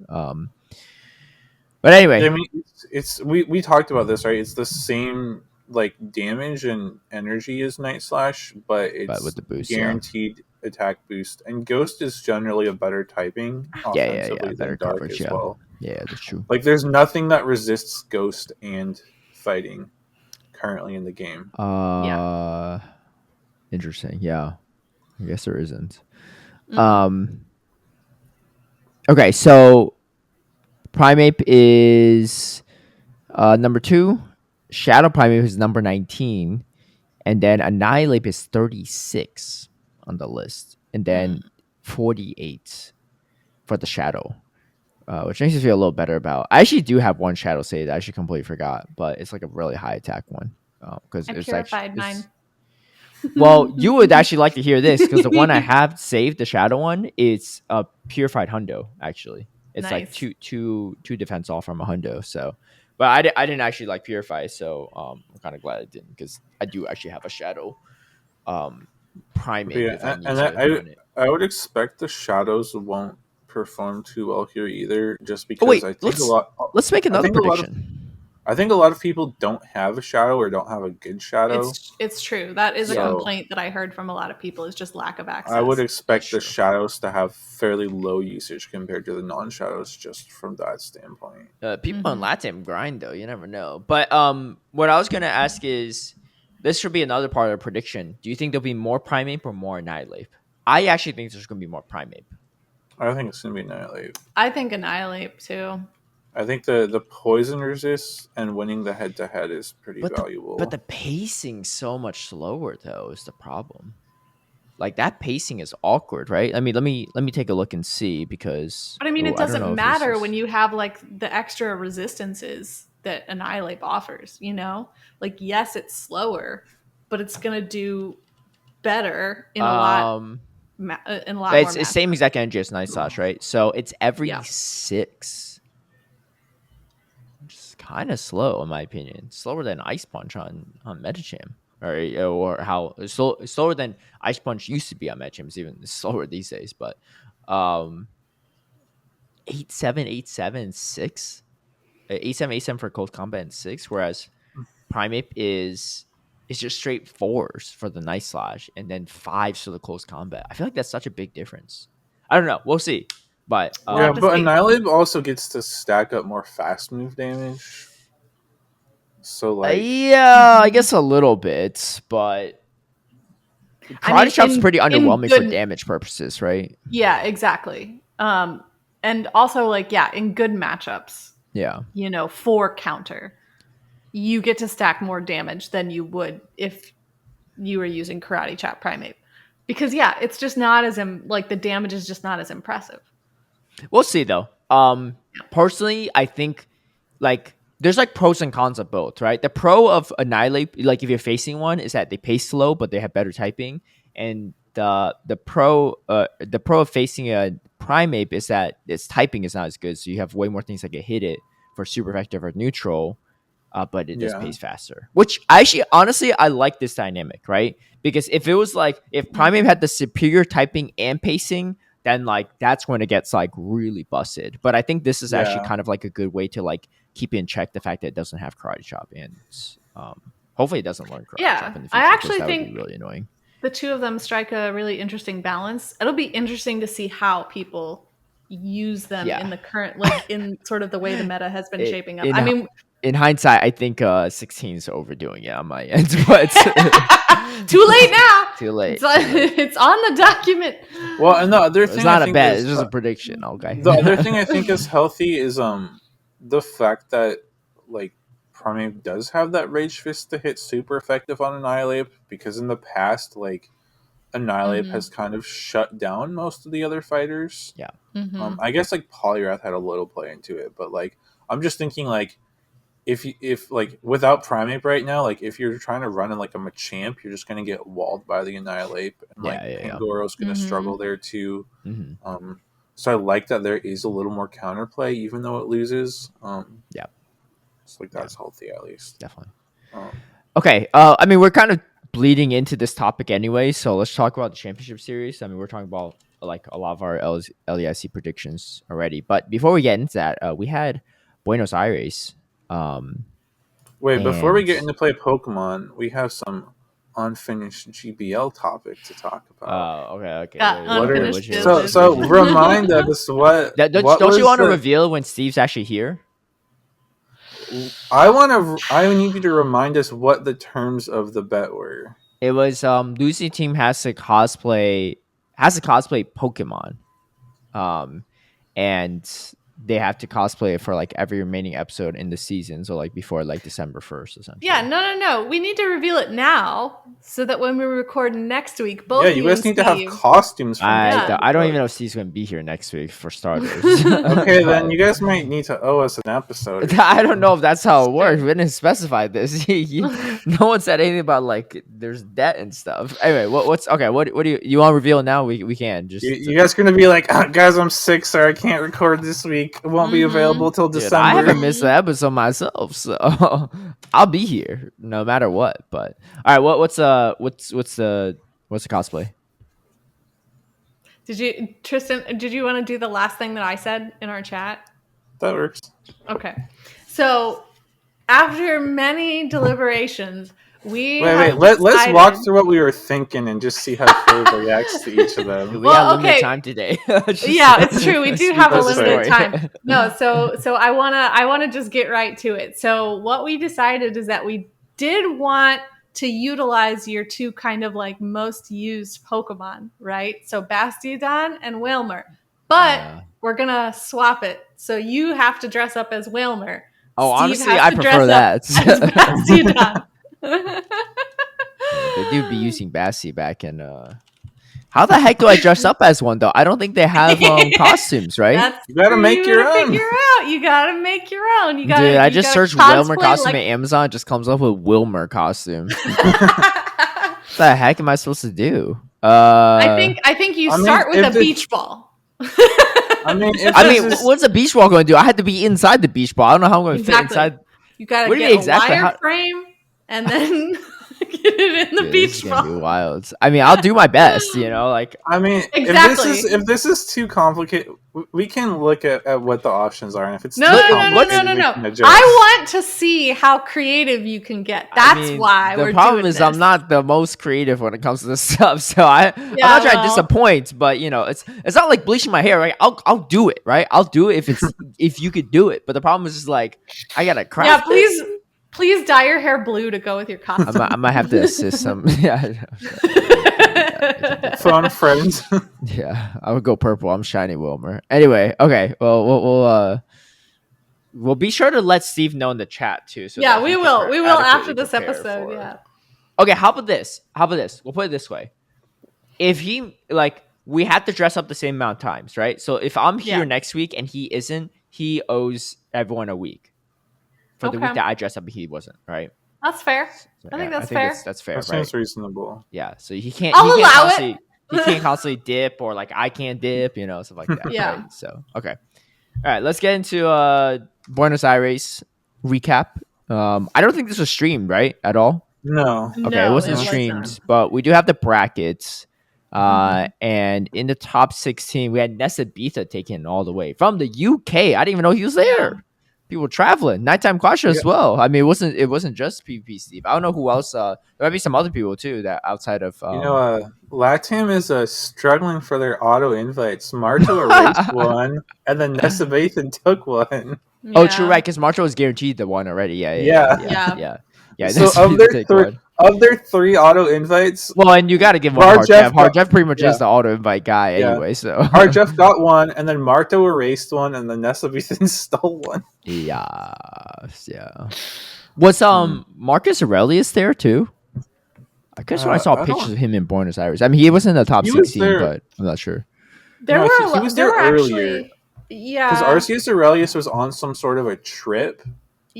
But yeah. I anyway, mean, it's we talked about this, right? It's the same like damage and energy as Night Slash, but but with it's the boost, yeah, guaranteed attack boost. And Ghost is generally a better typing yeah, offensively better than Dark coverage, as yeah, well. yeah, that's true. Like, there's nothing that resists Ghost and fighting currently in the game. Yeah. Interesting, yeah. I guess there isn't. Mm-mm. Okay, so Primeape is number 2. Shadow Primeape is number 19, and then Annihilate is 36 on the list, and then 48 for the Shadow, which makes me feel a little better about. I actually do have one Shadow save that I actually completely forgot, but it's like a really high attack one because I it's actually purified mine. well, you would actually like to hear this because the one I have saved, the Shadow one, it's a purified hundo. Actually, it's like Nice. two defense off from a hundo. So, but I didn't actually like purify, so I'm kind of glad I didn't because I do actually have a Shadow But Primate yeah, if I need and to run it. I would expect the shadows won't perform too well here either, just Oh because wait, let's make I another think a lot of prediction. I think a lot of people don't have a shadow or don't have a good shadow. It's true. That is a Yeah, complaint that I heard from a lot of people is just lack of I would access. that's expect the true. shadows to have fairly low usage compared to the non-shadows, just from that standpoint. People in Latin grind though. You never know. But what I was gonna ask is, this should be another part of the prediction. Do you think there'll be more Primeape or more Annihilate? I actually think there's gonna be more Primeape. I think it's gonna be Annihilate. I think Annihilate too. I think the poison resist and winning the head to head is pretty But the valuable. pacing's so much slower though is the problem. Like that pacing is awkward, right? I mean, let me take a look and see because But I mean, it I don't doesn't know if this matter is. when you have like the extra resistances that Annihilate offers, you know? Like, yes, it's slower, but it's going to do better Um, in a lot more it's same matchups. exact energy as Night Slash, right? So it's every Yeah. 6. Which is kind of slow in my opinion. Slower than Ice Punch on Metacham, or how slower than Ice Punch used to be on Metacham. It's even slower these days. But 8-7, 8-7, 6, 8-7, 8-7 for close combat and 6. Whereas Primeape is just straight 4s for the Night Slash and then 5s for the close combat. I feel like that's such a big difference. I don't know. We'll see. But We'll Yeah, have to but see. Annihilate also gets to stack up more fast move damage. So like, yeah, I guess a little bit, but I mean, Karate Chop's pretty in underwhelming for good, damage purposes, right? yeah, exactly. And also like, yeah, in good matchups, Yeah. you know, for counter, you get to stack more damage than you would if you were using Karate Chop Primate. Because yeah, it's just not as like the damage is just not as impressive. We'll see though. Personally, I think like there's like pros and cons of both, right? The pro of Annihilate, like if you're facing one, is that they pace slow but they have better typing, and the pro of facing a Primeape is that its typing is not as good, so you have way more things that get hit it for super effective or neutral. But it does yeah, pace faster. Which actually, honestly, I like this dynamic, right? Because if it was like if Primeape had the superior typing and pacing, then like that's when it gets like really busted. But I think this is actually yeah, kind of like a good way to like keep in check the fact that it doesn't have Karate Chop, and hopefully it doesn't learn Karate Chop Yeah, in the I future because actually that would be think really annoying. the two of them strike a really interesting balance. It'll be interesting to see how people use them Yeah, in the current, like in sort of the way the meta has been it, shaping up. in I mean, in hindsight, I think 16 is overdoing it on my end, but too late now. too late. It's on the document. Well, and the other It's thing I not a think bet. is It's just a prediction. Okay. the other thing I think is healthy is the fact that like Primeape does have that Rage Fist to hit super effective on Annihilate, because in the past, like Annihilate has kind of shut down most of the other fighters. Yeah. I guess like Polyrath had a little play into it, but like I'm just thinking like if like without Primate right now, like if you're trying to run in like a Machamp, you're just gonna get walled by the Annihilate, and like Pangoro's gonna struggle there too. So I like that there is a little more counterplay, even though it loses. Yeah. So like that's healthy at least. Definitely. Okay. I mean, we're kind of bleeding into this topic anyway, so let's talk about the championship series. I mean, we're talking about like a lot of our LEIC predictions already, but before we get into that, we had Buenos Aires. Wait, before we get into play Pokemon, we have some unfinished GBL topic to talk about. Okay. Yeah, unfinished business. So remind us what. Don't you want to reveal when Steve's actually here? I need you to remind us what the terms of the bet were. It was losing team has to cosplay Pokemon, and they have to cosplay it for like every remaining episode in the season, so like before like December 1st essentially. Yeah, no. We need to reveal it now so that when we record next week, both you guys need to have costumes. I don't even know if Steve's going to be here next week for starters. Okay, then you guys might need to owe us an episode. I don't know if that's how it works. We didn't specify this. No one said anything about like there's debt and stuff. Anyway, what do you want to reveal now? We can just. You guys are going to be like, guys, I'm sick, sir. I can't record this week. It won't be available till December. I haven't missed an episode myself, so I'll be here no matter what. But all right, what's the cosplay? Tristan, did you want to do the last thing that I said in our chat? That works. Okay. So after many deliberations, let's walk through what we were thinking and just see how Phil reacts to each of them. We have limited time today. Yeah, it's true. We do have a limited time. No, so I wanna just get right to it. So what we decided is that we did want to utilize your two kind of like most used Pokemon, right? So Bastiodon and Wailmer. But we're gonna swap it. So you have to dress up as Wailmer. Oh, honestly, I prefer that. As Bastiodon. They do be using Bassi back in. How the heck do I dress up as one though? I don't think they have costumes, right? You gotta make your own. You gotta make your own. Dude, I just searched Wilmer costume at Amazon. It just comes up with Wilmer costume. What the heck am I supposed to do? I think you start with a beach ball. What's a beach ball going to do? I had to be inside the beach ball. I don't know how I'm going to fit inside. You gotta get a wireframe and then get it in the beach ball. Be wild. I mean, I'll do my best, like. I mean, if this is too complicated, we can look at what the options are, and if it's no. I want to see how creative you can get. That's why we're doing this. The problem is I'm not the most creative when it comes to this stuff, so I'm not trying to disappoint, but it's not like bleaching my hair, right? I'll do it, right? I'll do it if you could do it, but the problem is just like I gotta craft. Yeah, please dye your hair blue to go with your costume. I might have to assist some. Yeah. Phone friends. Yeah, I would go purple. I'm shiny Wilmer. Anyway, okay. Well, we'll be sure to let Steve know in the chat too. So yeah, we will. We will after this episode. Yeah. Okay. How about this? We'll put it this way: if he we have to dress up the same amount of times, right? So if I'm here next week and he isn't, he owes everyone a week. For the week that I dressed up, he wasn't, right? That's fair. So, I think that's fair. That's fair. That seems reasonable. Yeah. So he can't. I'll allow it. He can't constantly dip, or like I can't dip, stuff like that. Yeah. Right? So okay. All right. Let's get into Buenos Aires recap. I don't think this was streamed, right? At all. No. Okay, it wasn't streamed, but we do have the brackets. And in the top 16, we had Nessa Beta taken all the way from the UK. I didn't even know he was there. People traveling, nighttime Quasha as well. I mean, it wasn't just PvP Steve. I don't know who else. There might be some other people too that outside of. Latam is struggling for their auto invites. Marto erased one, and then Nessa Bathan took one. Yeah. Oh, true, right? Because Marto was guaranteed the one already. Yeah. So of their 3 auto invites, well, and you got to give one Hard Jeff pretty much is the auto invite guy anyway. So Hard Jeff got one, and then Marto erased one, and then Nessa Bathan stole one. Yeah. Was Marcus Aurelius there too? I guess when I saw I pictures don't. of him in Buenos Aires, I mean, he was in the top He was 16, there. but I'm not sure. There No, were he was there there were earlier actually, because yeah, Arceus Aurelius was on some sort of a trip.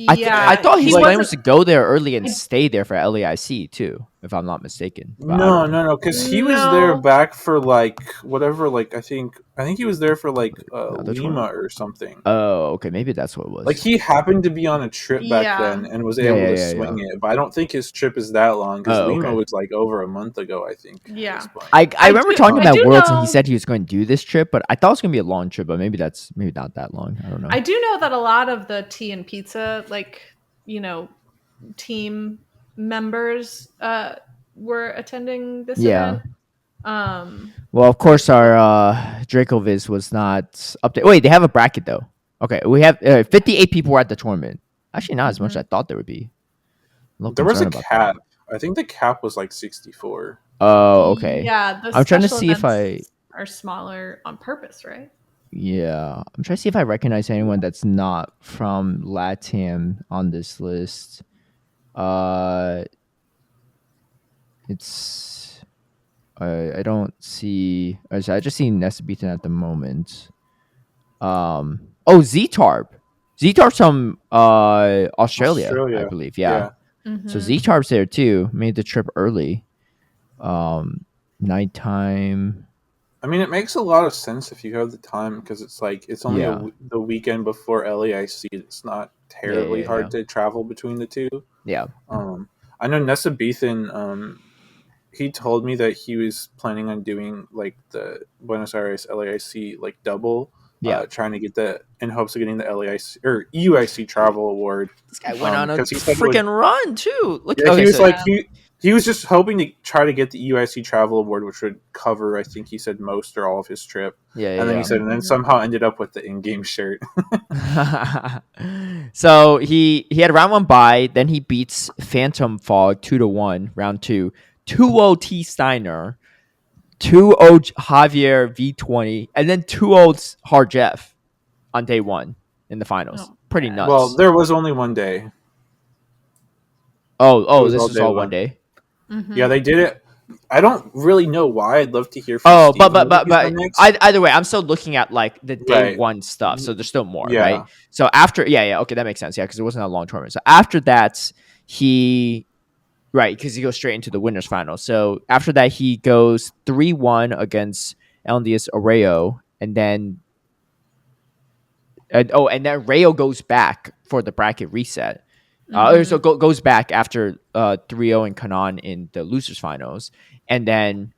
I yeah. thought He his Like plan wasn't. was to go there early and I, stay there for LAIC too, if I'm not mistaken. But I don't no, know. no, no, because he was there no. back for like whatever. Like I think he was there for like Another Lima tournament? or something. Oh, okay, maybe that's what it Like was. he happened to be on a trip back Yeah. then and was Yeah, able yeah, to yeah, swing yeah. it, but I don't think his trip is that long because Oh, Lima okay. was like over a month ago. I think at this Yeah. point. I remember talking I about do Worlds, and he know. said he was going to do this trip, but I thought it was going to be a long trip. But maybe not that long. I don't know. I do know that a lot of the tea and pizza, like, you know, team members were attending this Yeah. event. Um Well, of course, our but Dracoviz was not up there. Wait, they have a bracket though. Okay, we have 58 people were at the tournament. Actually, not as much as I thought there would be. A little There was concerned a about that. cap. I think the cap was like 64. Oh, okay. yeah, the I'm trying to special see if I. events are smaller on purpose, right? Yeah, I'm trying to see if I recognize anyone that's not from Latam on this list. Uh, it's I don't see. I just see Nesbitan at the moment. Oh, Z-Tarp. Z-Tarp's from Australia, I Australia. believe. Yeah. Yeah. So Mm-hmm. Z-Tarp's there too. Made the trip early. Um, nighttime. I mean, it makes a lot of sense if you have the time because it's like it's only Yeah. the weekend before LAIC. It's not Yeah. terribly Yeah. Yeah. hard to travel between the two. Yeah. I know Nessa Beethan, he told me that he was planning on doing like the Buenos Aires LAIC like double, Yeah. trying to get the in hopes of getting the LAIC or UIC travel award. This guy went on a Because he said it would. freaking run too. Look. Yeah, he Okay. was So like Yeah. he was just hoping to try to get the UIC travel award, which would cover, I think he said, most or all of his trip. yeah. And then he Yeah. said, and then Mm-hmm. somehow ended up with the in-game shirt. Yeah. So he had round one bye. Then he beats Phantom Fog 2-1. Round two. 2-0 T Steiner. 2-0 Javier V20, and then 2-0 Hard Jeff on day one in the finals. Oh, Pretty okay. Well, nuts. there was only one day. It Oh, was this all was day all one long. day. Yeah, Mm-hmm. they did it. I don't really know why. I'd love to hear from Oh, Steven when he's on next. either way, I'm still looking at like the day Right. one stuff. So there's still more, right? Yeah. So after, yeah, okay, that makes sense. Yeah, because it wasn't a long tournament. So after that, he right because he goes straight into the winners final. So after that, he goes 3-1 against Eldius Arreo, and then and then Rayo goes back for the bracket reset. So goes back after 3-0 and Kanan in the losers finals, and then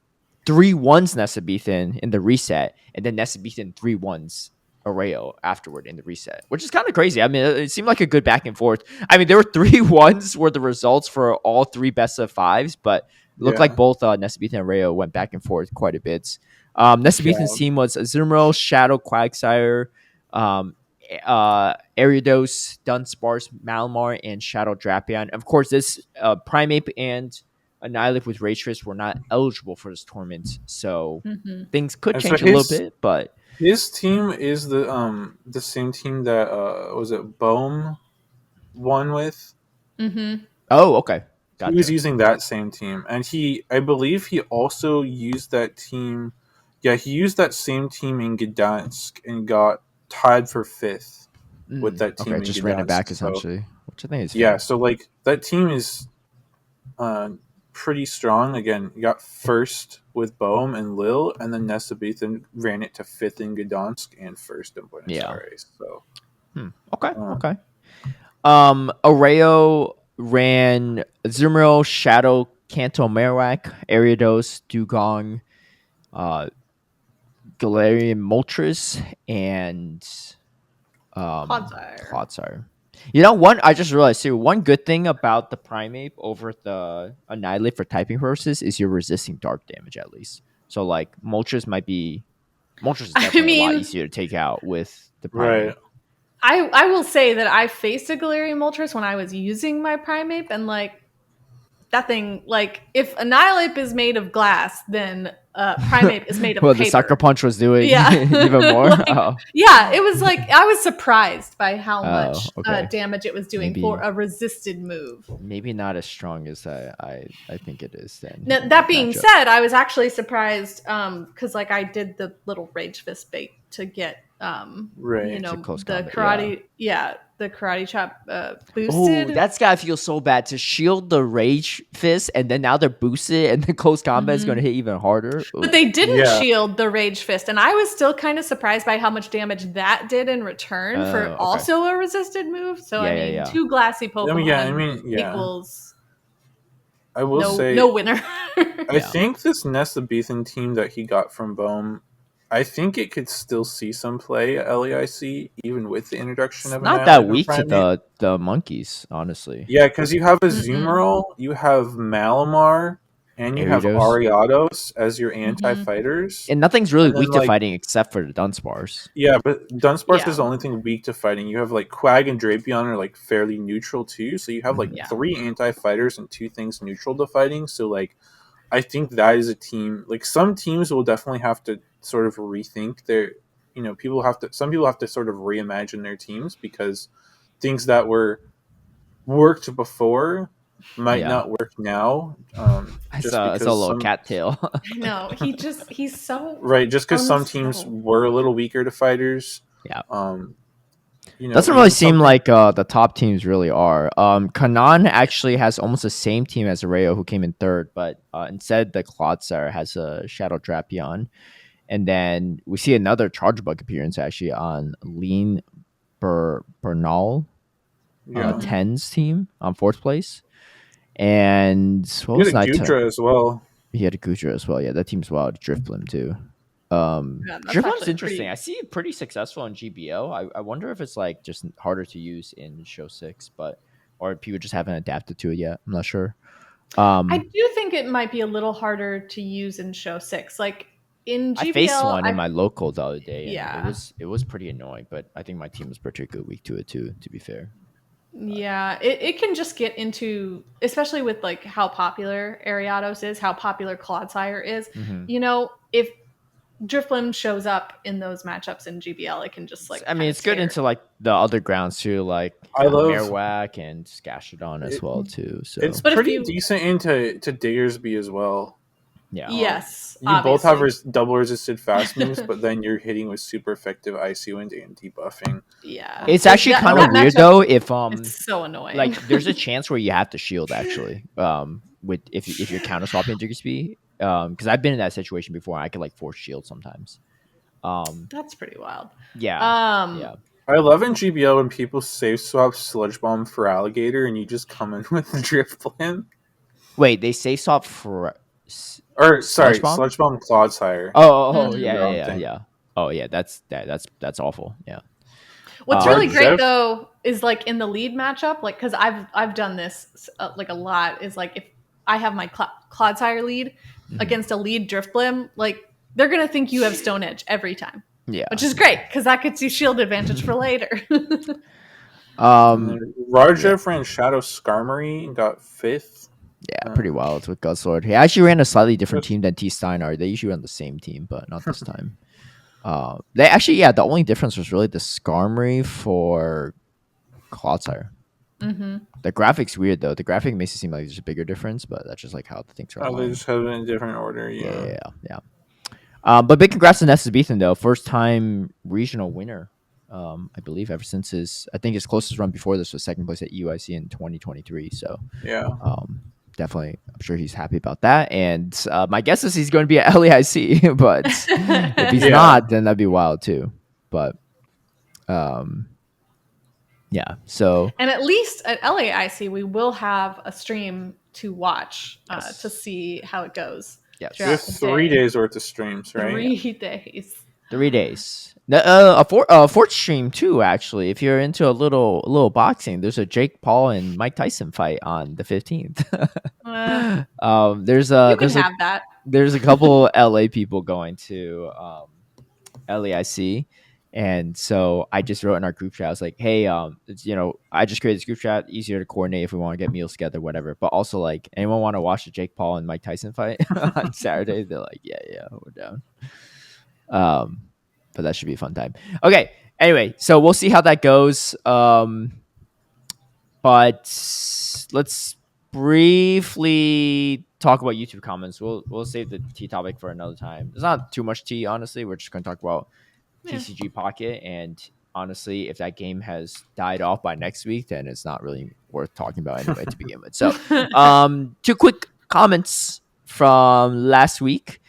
3-1's Nesabethan in the reset, and then Nesabethan 3-1's Arreo afterward in the reset, which is kind of crazy. I mean, it seemed like a good back and forth. I mean, there were 3-1s were the results for all three best of fives, but it looked like Yeah. both Nesabethan and Rayo went back and forth quite a bit. Yeah. Nesabethan's team was Azumarill, Shadow, Quagsire, um, Ariados, Dunsparce, Malamar, and Shadow Drapion. Of course, this Primeape and Annihilate with Raytrace were not eligible for this tournament, so Mm-hmm. things could And so change a little bit. But his team is the same team that was it Bohm won with. Mm-hmm. oh, okay, He was gotcha. using that same team, and I believe he also used that team. Yeah, he used that same team in Gdansk and got tied for fifth with that Okay, team in just ran it Gdansk. back So essentially, which I think is yeah, fair. so like that team is uh, pretty strong. Again, you got first with Bohm and Lil, and then Nessa Beethan ran it to fifth in Gdansk and first in Buenos Yeah. Aires. So Okay. uh, Okay. Arreo ran Azumarill, Shadow, Kanto, Marowak, Ariados, Dugong, uh, Galarian Moltres, and Clodsire. Clodsire. You know, one I just realized too. One good thing about the Primeape over the Annihilate for typing purposes is you're resisting dark damage at least. So like Moltres is I definitely a lot mean, easier to take out with the Primeape. right. I will say that I faced a Galarian Moltres when I was using my Primeape, and like that thing, like, if Annihilape is made of glass, then Primeape is made of Well, paper. the Sucker Punch was doing Yeah. even more. Like, yeah, it was like, I was surprised by how much okay. damage it was doing for a resisted move. Maybe not as strong as I think it is then. Now, that being said, I was actually surprised because like I did the little Rage Fist bait to get Right. you know, close the combat, karate the karate chop Oh, boosted. that's gotta feel so bad to shield the Rage Fist, and then now they're boosted, and the close combat is going to hit even harder. Ooh. But they didn't shield the Rage Fist, and I was still kind of surprised by how much damage that did in return for also a resisted move. So Yeah, two glassy Pokemon equals. I will say no winner. I think this Nestabethan team that he got from Bohm, I think it could still see some play at LAIC, even with the introduction of not that weak to the monkeys, honestly. Yeah, because you have a Azumarill, you have Malamar, and you have Ariados as your anti-fighters. And nothing's really weak to fighting except for the Dunsparce. Yeah, but Dunsparce is the only thing weak to fighting. You have like Quag and Drapion are like fairly neutral too, so you have like 3 anti-fighters and 2 things neutral to fighting. So like, I think that is a team. Like some teams will definitely have to sort of rethink their. You know, some people have to sort of reimagine their teams because things that worked before might not work now. It's a little cattail. No, he's so right. Just because some teams were a little weaker to fighters. Yeah. You know, doesn't really seem like the top teams really are. Kanan actually has almost the same team as Areo, who came in third, but instead the Clodsire has a Shadow Drapion. And then we see another Charge Bug appearance actually on Lean Bernal. 10's team on 4th place. And what was Gudra as well. He had a Gudra as well. Yeah, that team's wild. Drifblim too. Drifblim's interesting. I see it pretty successful in GBO. I wonder if it's like just harder to use in Show 6, or people just haven't adapted to it yet. I'm not sure. I do think it might be a little harder to use in Show 6. Like in GBL, I faced one in my local the other day. And yeah, it was pretty annoying, but I think my team was particularly weak to it too, to be fair. Yeah, it can just get into, especially with like how popular Ariados is, how popular Clodsire is. You know, if Drifblim shows up in those matchups in GBL, it can just like. I mean, it's good into like the other grounds too, like Marowak and Scachodon as well too. So it's pretty decent into Diggersby as well. Yeah. Yes. You both have double resisted fast moves, but then you're hitting with super effective Icy Wind and debuffing. Yeah. It's actually kind of weird though if it's so annoying. Like there's a chance where you have to shield actually. With if you're counter swapping Diggersby. Because I've been in that situation before. I could like force shield sometimes. That's pretty wild. Yeah. Yeah. I love in GBL when people safe swap Sludge Bomb for Alligator and you just come in with Drifblim. Wait, they safe swap for. Sludge Bomb Clodsire. Yeah. Oh yeah, that's awful. Yeah. What's really great though is like in the lead matchup, like because I've done this like a lot. Is like if I have my Clodsire lead against a lead Drifblim, like they're gonna think you have Stone Edge every time. Yeah, which is great because that gets you shield advantage for later. Rajev ran Shadow Skarmory and got 5th. Yeah, pretty wild with Guzzlord. He actually ran a slightly different team than T Steinar. They usually run the same team, but not this time. They actually, the only difference was really the Skarmory for Clodsire. The graphics weird though. The graphic makes it seem like there's a bigger difference, but that's just like how the things are. They just have it in a different order. Yeah. But big congrats to Nestabethan though. First time regional winner. I believe ever since his closest run before this was second place at UIC in 2023. So yeah. Definitely, I'm sure he's happy about that. And my guess is he's going to be at LAIC, but if he's not, then that'd be wild too. But yeah. So and at least at LAIC, we will have a stream to watch to see how it goes. Yes, we have 3 days worth of streams, right? 3 days. 3 days. A fourth stream too. Actually, if you're into a little boxing, there's a Jake Paul and Mike Tyson fight on the 15th. There's a couple LA people going to LAIC, And so I just wrote in our group chat. I was like, "Hey, it's, I just created this group chat. Easier to coordinate if we want to get meals together, whatever. But also, like, anyone want to watch the Jake Paul and Mike Tyson fight on Saturday?" They're like, "Yeah, we're down." But that should be a fun time. Okay. Anyway, so we'll see how that goes. But let's briefly talk about YouTube comments. We'll save the tea topic for another time. There's not too much tea, honestly. We're just going to talk about TCG Pocket, and honestly, if that game has died off by next week, then it's not really worth talking about anyway to begin with. So, two quick comments from last week.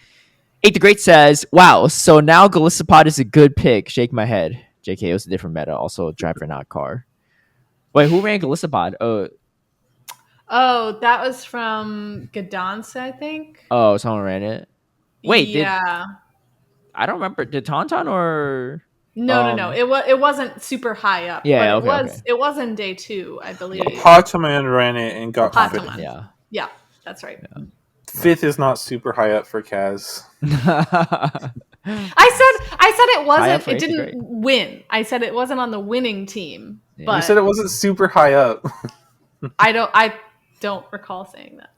8 the Great says, "Wow, so now Galissapod is a good pick." Shake my head. JK, it was a different meta. Also, driver, not car. Wait, who ran Galissapod? Oh, that was from Gadance, I think. Oh, someone ran it. Wait, yeah. I don't remember. Did Tauntaun or no. It wasn't super high up. Yeah, but it was in day 2, I believe. Potaman ran it and got fifth. Yeah, that's right. Yeah. Fifth is not super high up for Kaz. I said it wasn't. It didn't win. I said it wasn't on the winning team. Yeah. But you said it wasn't super high up. I don't recall saying that.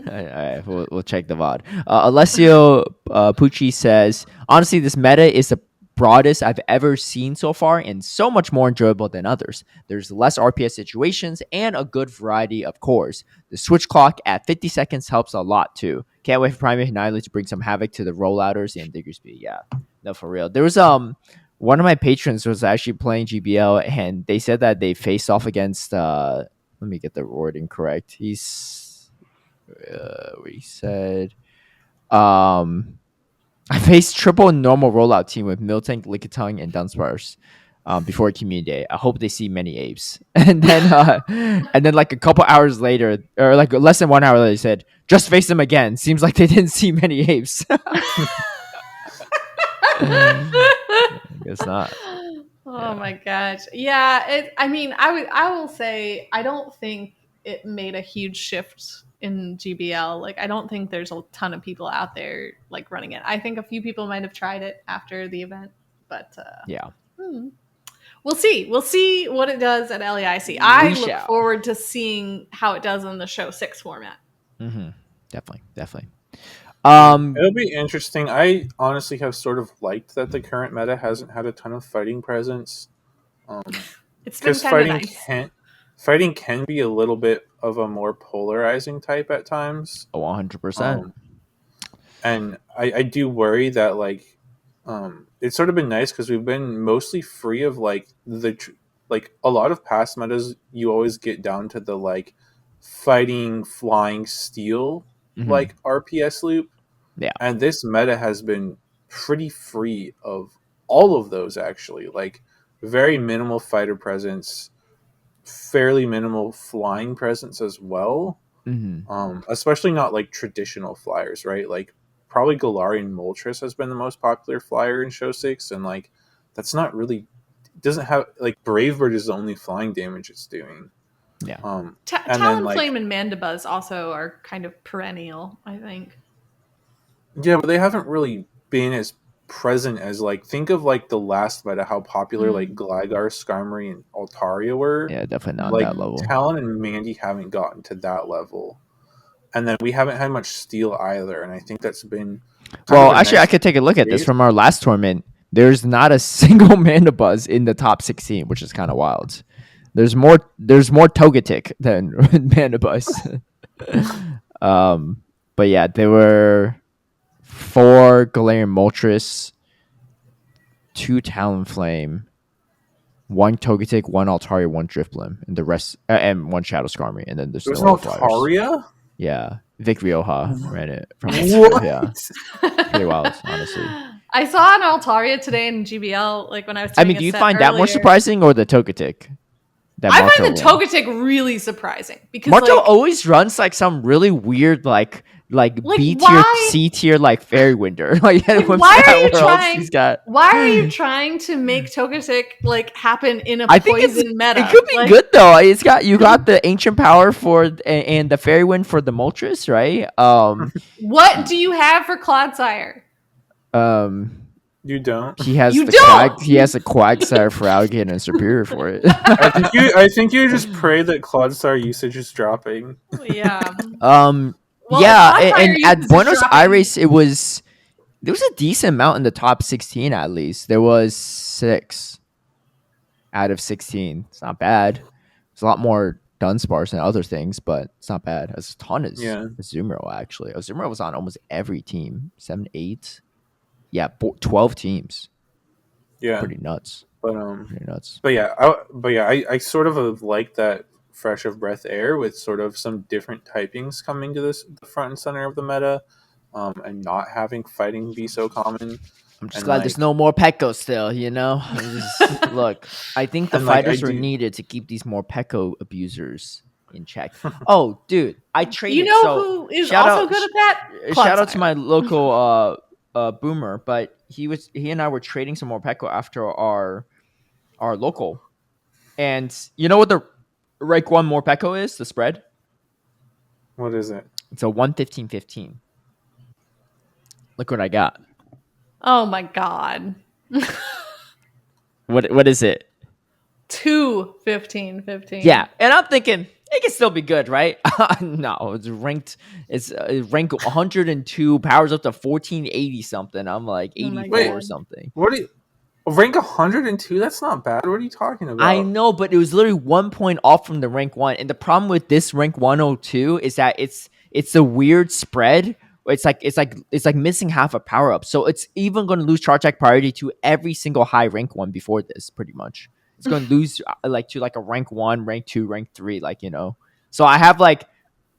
All right, we'll check the VOD. Alessio Pucci says, "Honestly, this meta is the broadest I've ever seen so far and so much more enjoyable than others. There's less RPS situations and a good variety of cores. The switch clock at 50 seconds helps a lot too. Can't wait for Primate Annihilate to bring some havoc to the rollouters and Diggersby." Yeah, no, for real. There was one of my patrons was actually playing GBL, and they said that they faced off against let me get the wording correct. He said I faced triple normal rollout team with Miltank, Lickitung, and Dunsparce before Community Day. I hope they see many apes. And then like a couple hours later, or like less than 1 hour later, they said, "Just face them again. Seems like they didn't see many apes." I guess not. Oh my gosh. Yeah, I will say I don't think it made a huge shift in GBL. Like, I don't think there's a ton of people out there like running it. I think a few people might have tried it after the event, but yeah. We'll see. We'll see what it does at LEIC. I look forward to seeing how it does in the show 6 format. Mm-hmm. Definitely. It'll be interesting. I honestly have sort of liked that the current meta hasn't had a ton of fighting presence. It's been kind of nice. Fighting can be a little bit of a more polarizing type at times. 100%. And I do worry that like it's sort of been nice because we've been mostly free of like a lot of past metas. You always get down to the like fighting, flying, steel like RPS loop. Yeah. And this meta has been pretty free of all of those, actually. Like, very minimal fighter presence, fairly minimal flying presence as well. Especially not, like, traditional flyers, right? Like, probably Galarian Moltres has been the most popular flyer in Show 6, and, like, that's not really... doesn't have... Like, Brave Bird is the only flying damage it's doing. Yeah. Talonflame and Mandibuzz also are kind of perennial, I think. Yeah, but they haven't really been as present as, like, think of, like, the last meta, how popular, like, Gligar, Skarmory, and Altaria were. Yeah, definitely not like, that level. Talon and Mandy haven't gotten to that level. And then we haven't had much Steel either, and I think that's been... Well, actually, I could take a look at this from our last tournament. There's not a single Mandibuzz in the top 16, which is kind of wild. There's more Togetic than Mandibuzz. But yeah, there were 4 Galarian Moltres, 2 Talonflame, 1 Togetic, 1 Altaria, 1 Drifblim, and the rest, and 1 Shadow Skarmory, and then there's no Altaria? Yeah, Vic Rioja ran it from what? Yeah, pretty wild, honestly. I saw an Altaria today in GBL, like when I was doing do you find that more surprising or the Togetic? I find the Togetic really surprising because Marto always runs like some really weird like B tier, C tier like Fairy Winder. Why are you trying to make Togetic like happen in a poison meta? It could be good though. You got the ancient power and the Fairy Wind for the Moltres, right? What do you have for Clodsire? You don't. He has You the don't! He has a Quagsire for Alligator and Superior for it. I think you just pray that Clodstar usage is dropping. Yeah. Well, if Yeah, Cloudfire and at usage is Buenos dropping, Aires, there was a decent amount in the top 16 at least. There was 6 out of 16. It's not bad. It's a lot more Dunsparce and other things, but it's not bad. As a ton as Yeah. Azumarill, actually. Azumarill was on almost every team. 7, 8. Yeah, 12 teams. Yeah. Pretty nuts. Pretty nuts. But yeah, I sort of like that fresh of breath air with sort of some different typings coming to the front and center of the meta, and not having fighting be so common. I'm just And, glad like, there's no more Pekko still, you know? Look, I think the And, like, fighters I were do- needed to keep these more Pekko abusers in check. Oh, dude, I traded. you know so who is shout also out, good at that? shout out to Clodsire. my local boomer, but he and I were trading some more Pekko after our local. And you know what the rank 1 more Pekko is? The spread? What is it? It's a 115-15. Look what I got. Oh my god. What is it? 2-15-15. Yeah, and I'm thinking it can still be good, right? No, it's ranked. It's rank 102, powers up to 1480 something. I'm like Oh my 84 or God. something. What do you rank 102? That's not bad. What are you talking about? I know, but it was literally 1 point off from the rank 1. And the problem with this rank 102 is that it's a weird spread. It's like missing half a power up. So it's even going to lose charge attack priority to every single high rank 1 before this, pretty much. It's going to lose to a rank 1, rank 2, rank 3, So I have like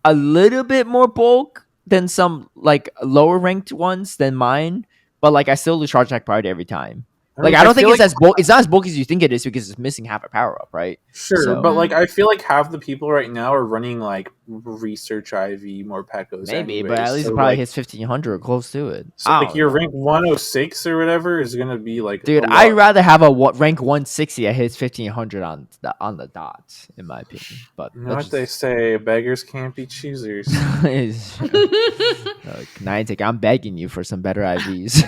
a little bit more bulk than some like lower ranked ones than mine, but like I still lose charge attack priority every time. mean, I don't think feel it's as bulk. It's not as bulky as you think it is because it's missing half a power up, right? Sure, So- but like I feel like half the people right now are running like research IV more Pekos. Maybe, anyways. but at least So, it probably like, hits 1500 or close to it. So I like don't your know. rank 106 or whatever is gonna be like, Dude, a I'd lot. rather have a rank 160 that hits 1500 on the dot, in my opinion. But You know what they say? Beggars can't be choosers. Niantic, I'm begging you for some better IVs.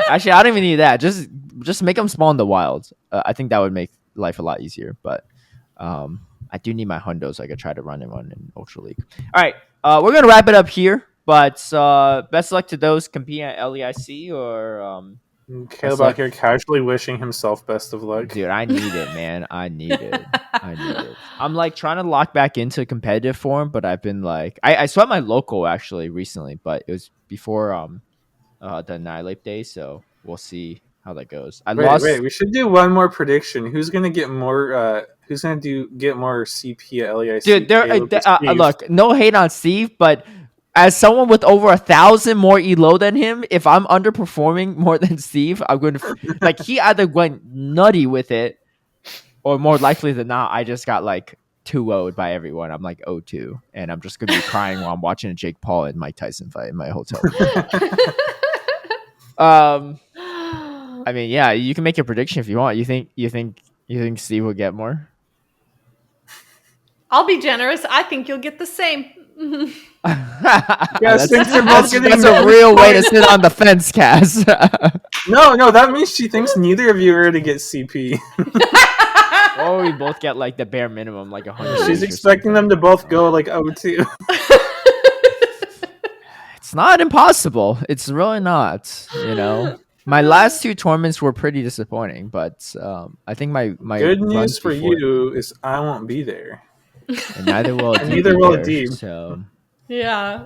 Actually, I don't even need that. Just make them small in the wild. I think that would make life a lot easier. But I do need my hundo so I could try to run one in Ultra League. All right, we're gonna wrap it up here. But best of luck to those competing at LEIC or. Caleb out here casually wishing himself best of luck. Dude, I need it, man. I need it. I'm like trying to lock back into competitive form, but I've been like, I swept my local actually recently, but it was before the Annihilate day, so we'll see how that goes. Wait, we should do one more prediction. Who's gonna get more? Who's gonna get more CP at LEIC? Dude, Caleb or Steve? look, no hate on Steve, but as someone with over 1,000 more elo than him, if I'm underperforming more than Steve, I'm going to like he either went nutty with it, or more likely than not, I just got like 2-0'd by everyone. I'm like 0-2, and I'm just gonna be crying while I'm watching a Jake Paul and Mike Tyson fight in my hotel room. I mean, yeah, you can make a prediction if you want. You think Steve will get more? I'll be generous. I think you'll get the same. Yeah, since you're both getting that's a real way to sit on the fence, Kaz. No, that means she thinks neither of you are going to get CP. Or we both get like the bare minimum, like 100. She's expecting them to both go like 0-2. It's not impossible. It's really not. You know, my last 2 tournaments were pretty disappointing, but I think my Good news runs for before- you is I won't be there. and neither will And neither will Adib. So Yeah.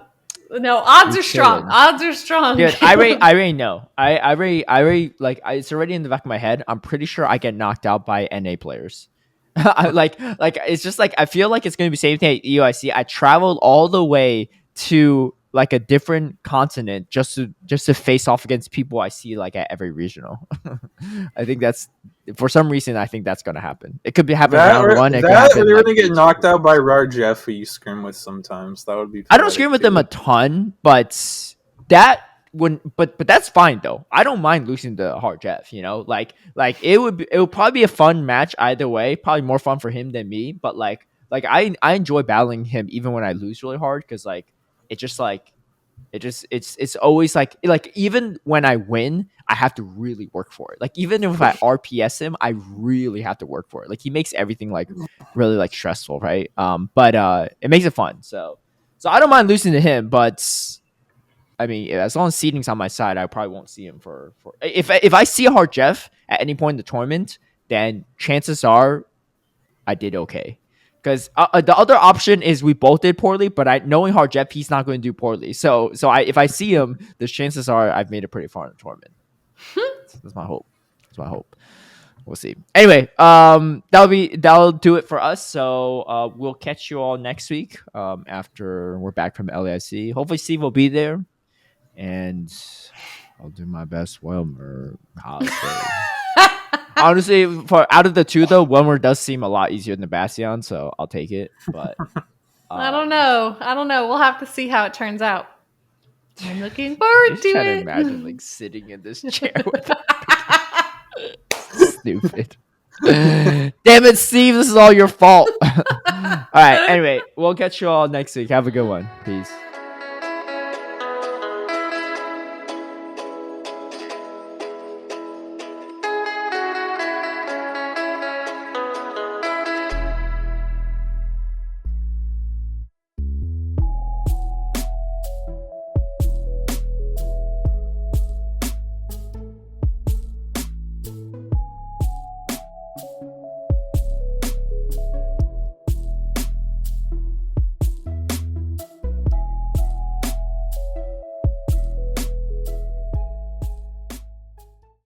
No, odds You're are strong. chilling. Odds are strong. dude, I already know. I already like it's already in the back of my head. I'm pretty sure I get knocked out by NA players. like it's just like I feel like it's gonna be the same thing at EOIC. I traveled all the way to like a different continent just to face off against people I see like at every regional. I think that's for some reason I think that's gonna happen. It could be happening round 1. It could happen, you're like, going to get knocked out by Rar Jeff, who you scrim with sometimes. That would be. I don't scream with them a ton, but that wouldn't. But that's fine though. I don't mind losing to Hard Jeff. You know, like it would probably be a fun match either way. Probably more fun for him than me. But like I enjoy battling him even when I lose really hard because like it just like It's always like even when I win, I have to really work for it. Like even if I RPS him, I really have to work for it. Like he makes everything like really like stressful, right? But it makes it fun. So I don't mind losing to him, but I mean, as long as seeding's on my side, I probably won't see him for if I see a hard Jeff at any point in the tournament, then chances are I did okay. Because the other option is we both did poorly, but knowing hard Jeff, he's not going to do poorly. So if I see him, the chances are I've made it pretty far in the tournament. That's my hope. That's my hope. We'll see. Anyway, that'll do it for us. So we'll catch you all next week after we're back from LAIC. Hopefully Steve will be there, and I'll do my best. Wilmer, honestly, for out of the two though, Wilmer does seem a lot easier than Bastion, so I'll take it. But I don't know. We'll have to see how it turns out. I'm looking forward to trying it. to imagine like sitting in this chair with stupid. Damn it, Steve! This is all your fault. All right. Anyway, we'll catch you all next week. Have a good one. Peace.